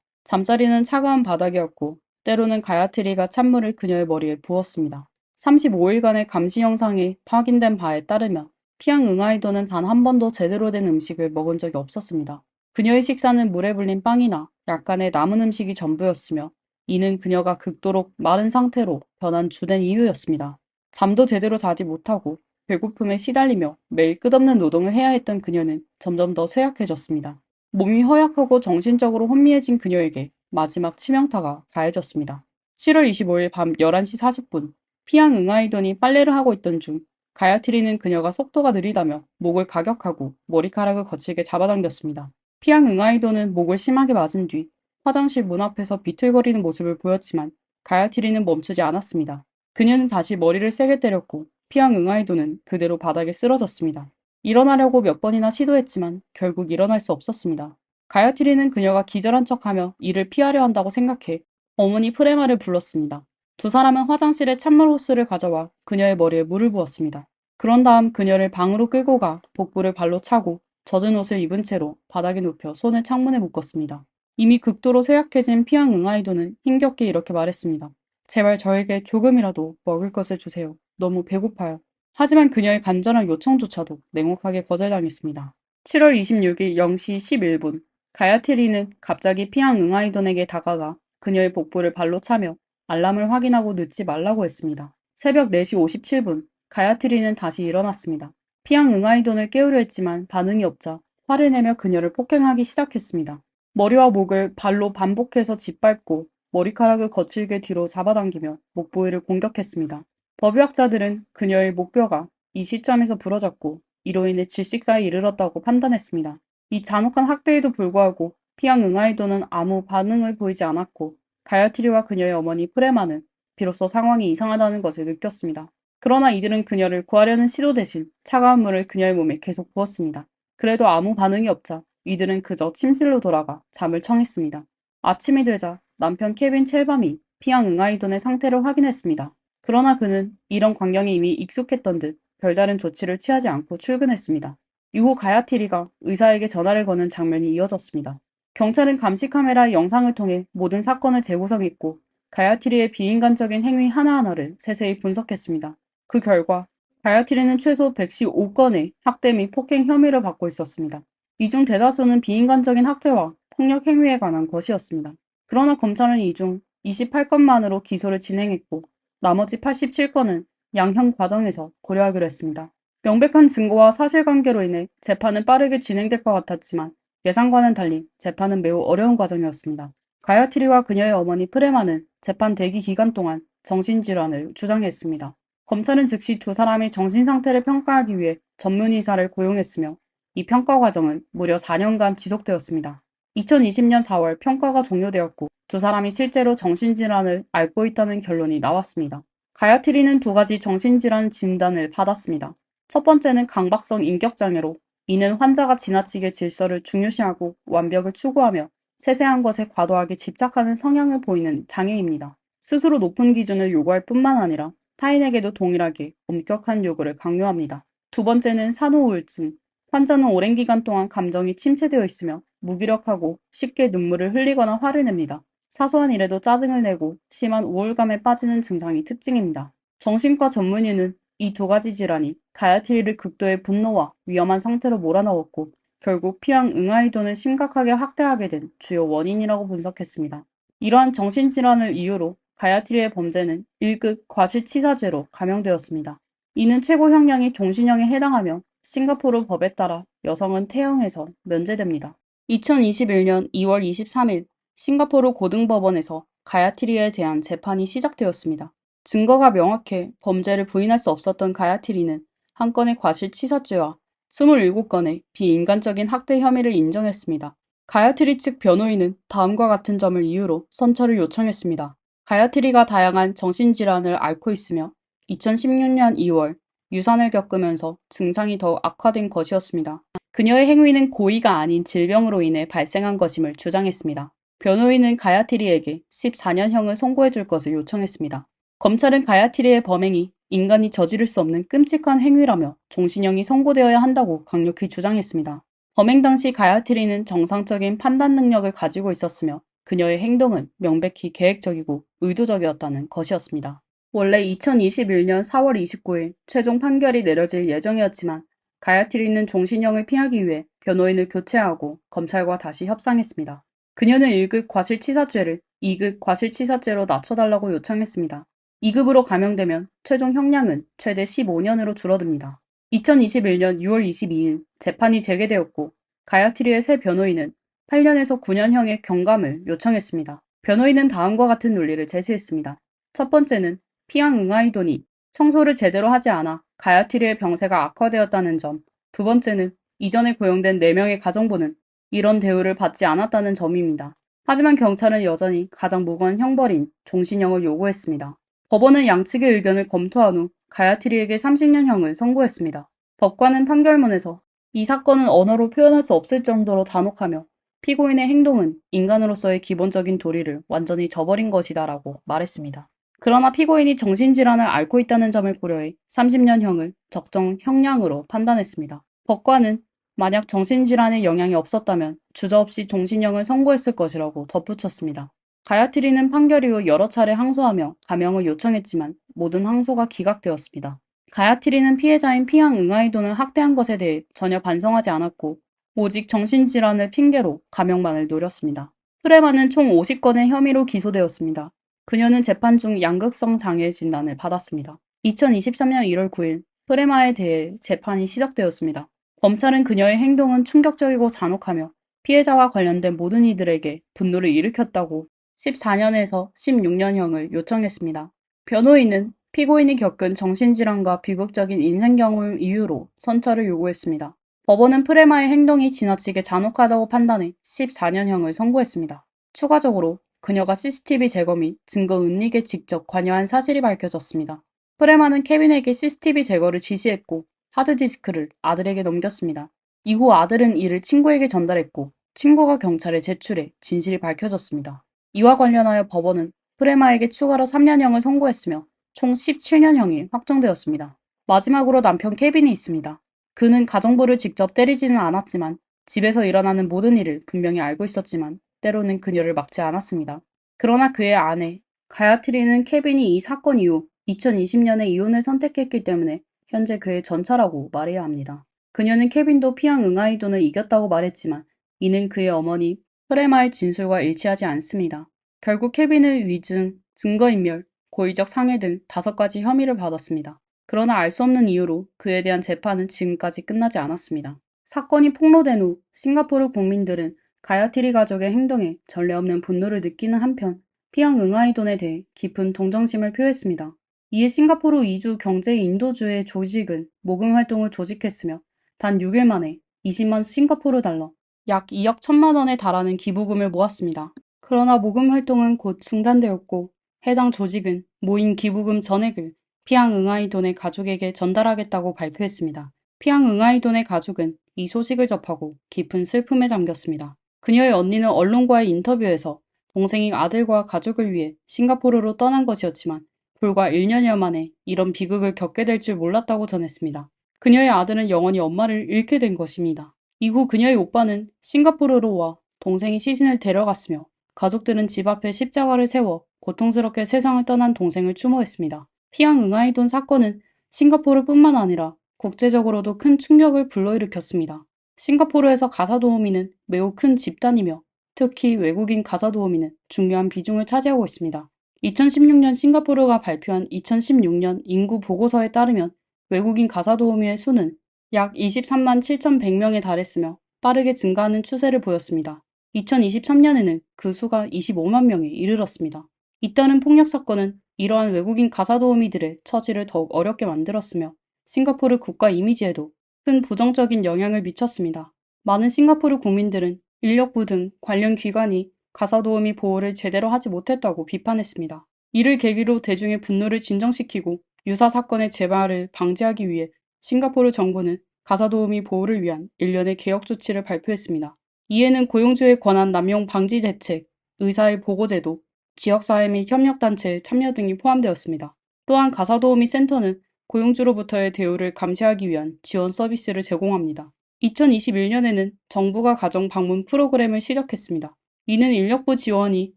잠자리는 차가운 바닥이었고 때로는 가야트리가 찬물을 그녀의 머리에 부었습니다. 35일간의 감시 영상이 확인된 바에 따르면 피앙 응아이도는 단 한 번도 제대로 된 음식을 먹은 적이 없었습니다. 그녀의 식사는 물에 불린 빵이나 약간의 남은 음식이 전부였으며 이는 그녀가 극도로 마른 상태로 변한 주된 이유였습니다. 잠도 제대로 자지 못하고 배고픔에 시달리며 매일 끝없는 노동을 해야 했던 그녀는 점점 더 쇠약해졌습니다. 몸이 허약하고 정신적으로 혼미해진 그녀에게 마지막 치명타가 가해졌습니다. 7월 25일 밤 11시 40분, 피앙 응아이돈이 빨래를 하고 있던 중 가야트리는 그녀가 속도가 느리다며 목을 가격하고 머리카락을 거칠게 잡아당겼습니다. 피앙 응아이돈은 목을 심하게 맞은 뒤 화장실 문 앞에서 비틀거리는 모습을 보였지만 가야트리는 멈추지 않았습니다. 그녀는 다시 머리를 세게 때렸고 피앙 응아이돈은 그대로 바닥에 쓰러졌습니다. 일어나려고 몇 번이나 시도했지만 결국 일어날 수 없었습니다. 가야트리는 그녀가 기절한 척하며 이를 피하려 한다고 생각해 어머니 프레마를 불렀습니다. 두 사람은 화장실에 찬물 호스를 가져와 그녀의 머리에 물을 부었습니다. 그런 다음 그녀를 방으로 끌고 가 복부를 발로 차고 젖은 옷을 입은 채로 바닥에 눕혀 손을 창문에 묶었습니다. 이미 극도로 쇠약해진 피앙 응아이도는 힘겹게 이렇게 말했습니다. 제발 저에게 조금이라도 먹을 것을 주세요. 너무 배고파요. 하지만 그녀의 간절한 요청조차도 냉혹하게 거절당했습니다. 7월 26일 0시 11분, 가야트리는 갑자기 피앙 응아이돈에게 다가가 그녀의 복부를 발로 차며 알람을 확인하고 늦지 말라고 했습니다. 새벽 4시 57분, 가야트리는 다시 일어났습니다. 피앙 응아이돈을 깨우려 했지만 반응이 없자 화를 내며 그녀를 폭행하기 시작했습니다. 머리와 목을 발로 반복해서 짓밟고 머리카락을 거칠게 뒤로 잡아당기며 목 부위를 공격했습니다. 법의학자들은 그녀의 목뼈가 이 시점에서 부러졌고 이로 인해 질식사에 이르렀다고 판단했습니다. 이 잔혹한 학대에도 불구하고 피앙 응아이도는 아무 반응을 보이지 않았고 가야트리와 그녀의 어머니 프레마는 비로소 상황이 이상하다는 것을 느꼈습니다. 그러나 이들은 그녀를 구하려는 시도 대신 차가운 물을 그녀의 몸에 계속 부었습니다. 그래도 아무 반응이 없자 이들은 그저 침실로 돌아가 잠을 청했습니다. 아침이 되자 남편 케빈 첼밤이 피앙 응아이돈의 상태를 확인했습니다. 그러나 그는 이런 광경에 이미 익숙했던 듯 별다른 조치를 취하지 않고 출근했습니다. 이후 가야티리가 의사에게 전화를 거는 장면이 이어졌습니다. 경찰은 감시 카메라 영상을 통해 모든 사건을 재구성했고 가야티리의 비인간적인 행위 하나하나를 세세히 분석했습니다. 그 결과 가야티리는 최소 115건의 학대 및 폭행 혐의를 받고 있었습니다. 이 중 대다수는 비인간적인 학대와 폭력 행위에 관한 것이었습니다. 그러나 검찰은 이 중 28건만으로 기소를 진행했고 나머지 87건은 양형 과정에서 고려하기로 했습니다. 명백한 증거와 사실관계로 인해 재판은 빠르게 진행될 것 같았지만 예상과는 달리 재판은 매우 어려운 과정이었습니다. 가야트리와 그녀의 어머니 프레마는 재판 대기 기간 동안 정신질환을 주장했습니다. 검찰은 즉시 두 사람의 정신상태를 평가하기 위해 전문의사를 고용했으며 이 평가 과정은 무려 4년간 지속되었습니다. 2020년 4월 평가가 종료되었고 두 사람이 실제로 정신질환을 앓고 있다는 결론이 나왔습니다. 가야트리는 두 가지 정신질환 진단을 받았습니다. 첫 번째는 강박성 인격장애로 이는 환자가 지나치게 질서를 중요시하고 완벽을 추구하며 세세한 것에 과도하게 집착하는 성향을 보이는 장애입니다. 스스로 높은 기준을 요구할 뿐만 아니라 타인에게도 동일하게 엄격한 요구를 강요합니다. 두 번째는 산후우울증. 환자는 오랜 기간 동안 감정이 침체되어 있으며 무기력하고 쉽게 눈물을 흘리거나 화를 냅니다. 사소한 일에도 짜증을 내고 심한 우울감에 빠지는 증상이 특징입니다. 정신과 전문의는 이 두 가지 질환이 가야트리를 극도의 분노와 위험한 상태로 몰아넣었고 결국 피앙 응아이돈을 심각하게 학대하게 된 주요 원인이라고 분석했습니다. 이러한 정신질환을 이유로 가야트리의 범죄는 1급 과실치사죄로 감형되었습니다. 이는 최고 형량이 종신형에 해당하며 싱가포르 법에 따라 여성은 태형에서 면제됩니다. 2021년 2월 23일 싱가포르 고등법원에서 가야트리에 대한 재판이 시작되었습니다. 증거가 명확해 범죄를 부인할 수 없었던 가야트리는 한 건의 과실치사죄와 27건의 비인간적인 학대 혐의를 인정했습니다. 가야트리 측 변호인은 다음과 같은 점을 이유로 선처를 요청했습니다. 가야트리가 다양한 정신질환을 앓고 있으며 2016년 2월 유산을 겪으면서 증상이 더욱 악화된 것이었습니다. 그녀의 행위는 고의가 아닌 질병으로 인해 발생한 것임을 주장했습니다. 변호인은 가야트리에게 14년형을 선고해 줄 것을 요청했습니다. 검찰은 가야트리의 범행이 인간이 저지를 수 없는 끔찍한 행위라며 종신형이 선고되어야 한다고 강력히 주장했습니다. 범행 당시 가야트리는 정상적인 판단 능력을 가지고 있었으며 그녀의 행동은 명백히 계획적이고 의도적이었다는 것이었습니다. 원래 2021년 4월 29일 최종 판결이 내려질 예정이었지만 가야트리는 종신형을 피하기 위해 변호인을 교체하고 검찰과 다시 협상했습니다. 그녀는 1급 과실치사죄를 2급 과실치사죄로 낮춰달라고 요청했습니다. 2급으로 감형되면 최종 형량은 최대 15년으로 줄어듭니다. 2021년 6월 22일 재판이 재개되었고 가야트리의 새 변호인은 8년에서 9년형의 경감을 요청했습니다. 변호인은 다음과 같은 논리를 제시했습니다. 첫 번째는 피앙 응아이돈이 청소를 제대로 하지 않아 가야트리의 병세가 악화되었다는 점, 두 번째는 이전에 고용된 4명의 가정부는 이런 대우를 받지 않았다는 점입니다. 하지만 경찰은 여전히 가장 무거운 형벌인 종신형을 요구했습니다. 법원은 양측의 의견을 검토한 후 가야트리에게 30년형을 선고했습니다. 법관은 판결문에서 이 사건은 언어로 표현할 수 없을 정도로 잔혹하며 피고인의 행동은 인간으로서의 기본적인 도리를 완전히 저버린 것이다라고 말했습니다. 그러나 피고인이 정신질환을 앓고 있다는 점을 고려해 30년형을 적정 형량으로 판단했습니다. 법관은 만약 정신질환에 영향이 없었다면 주저없이 종신형을 선고했을 것이라고 덧붙였습니다. 가야트리는 판결 이후 여러 차례 항소하며 감형을 요청했지만 모든 항소가 기각되었습니다. 가야트리는 피해자인 피앙 응아이돈을 학대한 것에 대해 전혀 반성하지 않았고 오직 정신질환을 핑계로 감형만을 노렸습니다. 프레마는 총 50건의 혐의로 기소되었습니다. 그녀는 재판 중 양극성 장애 진단을 받았습니다. 2023년 1월 9일 프레마에 대해 재판이 시작되었습니다. 검찰은 그녀의 행동은 충격적이고 잔혹하며 피해자와 관련된 모든 이들에게 분노를 일으켰다고 14년에서 16년형을 요청했습니다. 변호인은 피고인이 겪은 정신질환과 비극적인 인생 경험 이유로 선처를 요구했습니다. 법원은 프레마의 행동이 지나치게 잔혹하다고 판단해 14년형을 선고했습니다. 추가적으로 그녀가 CCTV 제거 및 증거 은닉에 직접 관여한 사실이 밝혀졌습니다. 프레마는 케빈에게 CCTV 제거를 지시했고 하드디스크를 아들에게 넘겼습니다. 이후 아들은 이를 친구에게 전달했고 친구가 경찰에 제출해 진실이 밝혀졌습니다. 이와 관련하여 법원은 프레마에게 추가로 3년형을 선고했으며 총 17년형이 확정되었습니다. 마지막으로 남편 케빈이 있습니다. 그는 가정부를 직접 때리지는 않았지만 집에서 일어나는 모든 일을 분명히 알고 있었지만 때로는 그녀를 막지 않았습니다. 그러나 그의 아내 가야트리는 케빈이 이 사건 이후 2020년에 이혼을 선택했기 때문에 현재 그의 전처라고 말해야 합니다. 그녀는 케빈도 피앙 응아이돈을 이겼다고 말했지만 이는 그의 어머니 프레마의 진술과 일치하지 않습니다. 결국 케빈은 위증, 증거인멸, 고의적 상해 등 5가지 혐의를 받았습니다. 그러나 알 수 없는 이유로 그에 대한 재판은 지금까지 끝나지 않았습니다. 사건이 폭로된 후 싱가포르 국민들은 가야트리 가족의 행동에 전례 없는 분노를 느끼는 한편 피앙 응아이돈에 대해 깊은 동정심을 표했습니다. 이에 싱가포르 이주 경제 인도주의 조직은 모금 활동을 조직했으며 단 6일 만에 20만 싱가포르 달러, 약 2억 1천만 원에 달하는 기부금을 모았습니다. 그러나 모금 활동은 곧 중단되었고 해당 조직은 모인 기부금 전액을 피앙 응아이돈의 가족에게 전달하겠다고 발표했습니다. 피앙 응아이돈의 가족은 이 소식을 접하고 깊은 슬픔에 잠겼습니다. 그녀의 언니는 언론과의 인터뷰에서 동생이 아들과 가족을 위해 싱가포르로 떠난 것이었지만 불과 1년여 만에 이런 비극을 겪게 될 줄 몰랐다고 전했습니다. 그녀의 아들은 영원히 엄마를 잃게 된 것입니다. 이후 그녀의 오빠는 싱가포르로 와 동생이 시신을 데려갔으며 가족들은 집 앞에 십자가를 세워 고통스럽게 세상을 떠난 동생을 추모했습니다. 피앙 응아이돈 사건은 싱가포르뿐만 아니라 국제적으로도 큰 충격을 불러일으켰습니다. 싱가포르에서 가사도우미는 매우 큰 집단이며 특히 외국인 가사도우미는 중요한 비중을 차지하고 있습니다. 2016년 싱가포르가 발표한 2016년 인구 보고서에 따르면 외국인 가사도우미의 수는 약 23만 7,100명에 달했으며 빠르게 증가하는 추세를 보였습니다. 2023년에는 그 수가 25만 명에 이르렀습니다. 잇따른 폭력 사건은 이러한 외국인 가사도우미들의 처지를 더욱 어렵게 만들었으며 싱가포르 국가 이미지에도 큰 부정적인 영향을 미쳤습니다. 많은 싱가포르 국민들은 인력부 등 관련 기관이 가사도우미 보호를 제대로 하지 못했다고 비판했습니다. 이를 계기로 대중의 분노를 진정시키고 유사 사건의 재발을 방지하기 위해 싱가포르 정부는 가사도우미 보호를 위한 일련의 개혁 조치를 발표했습니다. 이에는 고용주의 권한 남용 방지 대책, 의사의 보고제도, 지역사회 및 협력단체의 참여 등이 포함되었습니다. 또한 가사도우미 센터는 고용주로부터의 대우를 감시하기 위한 지원 서비스를 제공합니다. 2021년에는 정부가 가정 방문 프로그램을 시작했습니다. 이는 인력부 지원이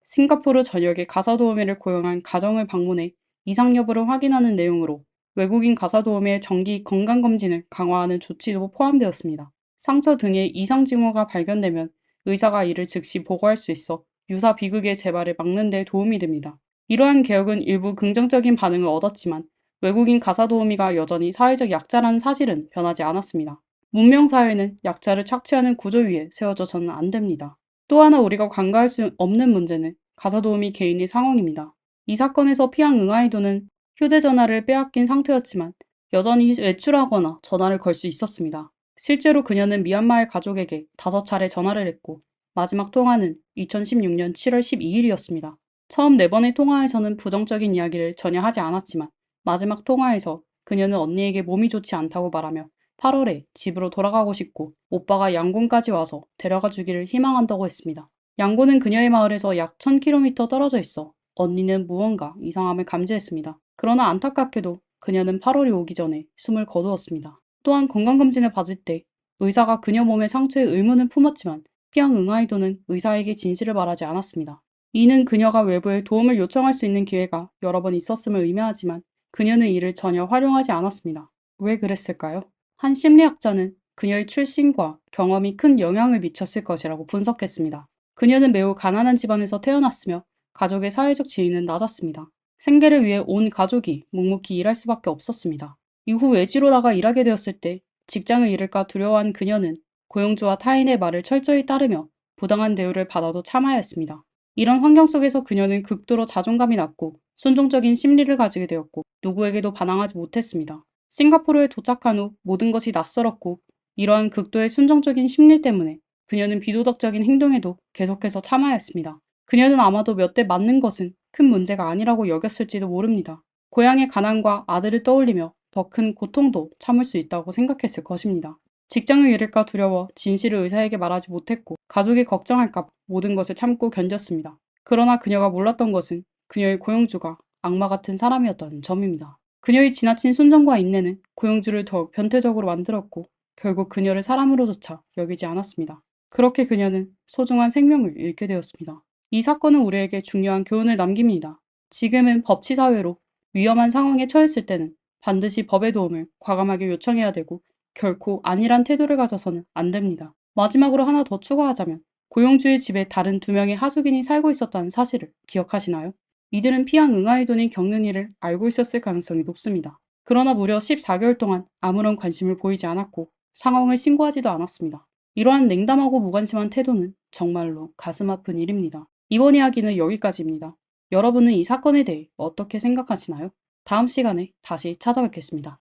싱가포르 전역의 가사도우미를 고용한 가정을 방문해 이상 여부를 확인하는 내용으로 외국인 가사도우미의 정기 건강검진을 강화하는 조치도 포함되었습니다. 상처 등의 이상 징후가 발견되면 의사가 이를 즉시 보고할 수 있어 유사 비극의 재발을 막는 데 도움이 됩니다. 이러한 개혁은 일부 긍정적인 반응을 얻었지만 외국인 가사도우미가 여전히 사회적 약자라는 사실은 변하지 않았습니다. 문명사회는 약자를 착취하는 구조 위에 세워져서는 안 됩니다. 또 하나 우리가 간과할 수 없는 문제는 가사도우미 개인의 상황입니다. 이 사건에서 피앙 응아이도는 휴대전화를 빼앗긴 상태였지만 여전히 외출하거나 전화를 걸 수 있었습니다. 실제로 그녀는 미얀마의 가족에게 5차례 전화를 했고 마지막 통화는 2016년 7월 12일이었습니다. 처음 4번의 통화에서는 부정적인 이야기를 전혀 하지 않았지만 마지막 통화에서 그녀는 언니에게 몸이 좋지 않다고 말하며 8월에 집으로 돌아가고 싶고 오빠가 양곤까지 와서 데려가 주기를 희망한다고 했습니다. 양곤은 그녀의 마을에서 약 1000km 떨어져 있어 언니는 무언가 이상함을 감지했습니다. 그러나 안타깝게도 그녀는 8월이 오기 전에 숨을 거두었습니다. 또한 건강검진을 받을 때 의사가 그녀 몸의 상처에 의문을 품었지만 피앙 응아이도는 의사에게 진실을 말하지 않았습니다. 이는 그녀가 외부에 도움을 요청할 수 있는 기회가 여러 번 있었음을 의미하지만 그녀는 이를 전혀 활용하지 않았습니다. 왜 그랬을까요? 한 심리학자는 그녀의 출신과 경험이 큰 영향을 미쳤을 것이라고 분석했습니다. 그녀는 매우 가난한 집안에서 태어났으며 가족의 사회적 지위는 낮았습니다. 생계를 위해 온 가족이 묵묵히 일할 수밖에 없었습니다. 이후 외지로 나가 일하게 되었을 때 직장을 잃을까 두려워한 그녀는 고용주와 타인의 말을 철저히 따르며 부당한 대우를 받아도 참아야 했습니다. 이런 환경 속에서 그녀는 극도로 자존감이 낮고 순종적인 심리를 가지게 되었고 누구에게도 반항하지 못했습니다. 싱가포르에 도착한 후 모든 것이 낯설었고 이러한 극도의 순종적인 심리 때문에 그녀는 비도덕적인 행동에도 계속해서 참아야 했습니다. 그녀는 아마도 몇 대 맞는 것은 큰 문제가 아니라고 여겼을지도 모릅니다. 고향의 가난과 아들을 떠올리며 더 큰 고통도 참을 수 있다고 생각했을 것입니다. 직장을 잃을까 두려워 진실을 의사에게 말하지 못했고 가족이 걱정할까 봐 모든 것을 참고 견뎠습니다. 그러나 그녀가 몰랐던 것은 그녀의 고용주가 악마 같은 사람이었다는 점입니다. 그녀의 지나친 순종과 인내는 고용주를 더욱 변태적으로 만들었고 결국 그녀를 사람으로조차 여기지 않았습니다. 그렇게 그녀는 소중한 생명을 잃게 되었습니다. 이 사건은 우리에게 중요한 교훈을 남깁니다. 지금은 법치사회로 위험한 상황에 처했을 때는 반드시 법의 도움을 과감하게 요청해야 되고 결코 안일한 태도를 가져서는 안 됩니다. 마지막으로 하나 더 추가하자면 고용주의 집에 다른 2명의 하숙인이 살고 있었다는 사실을 기억하시나요? 이들은 피앙 응아이돈이 겪는 일을 알고 있었을 가능성이 높습니다. 그러나 무려 14개월 동안 아무런 관심을 보이지 않았고 상황을 신고하지도 않았습니다. 이러한 냉담하고 무관심한 태도는 정말로 가슴 아픈 일입니다. 이번 이야기는 여기까지입니다. 여러분은 이 사건에 대해 어떻게 생각하시나요? 다음 시간에 다시 찾아뵙겠습니다.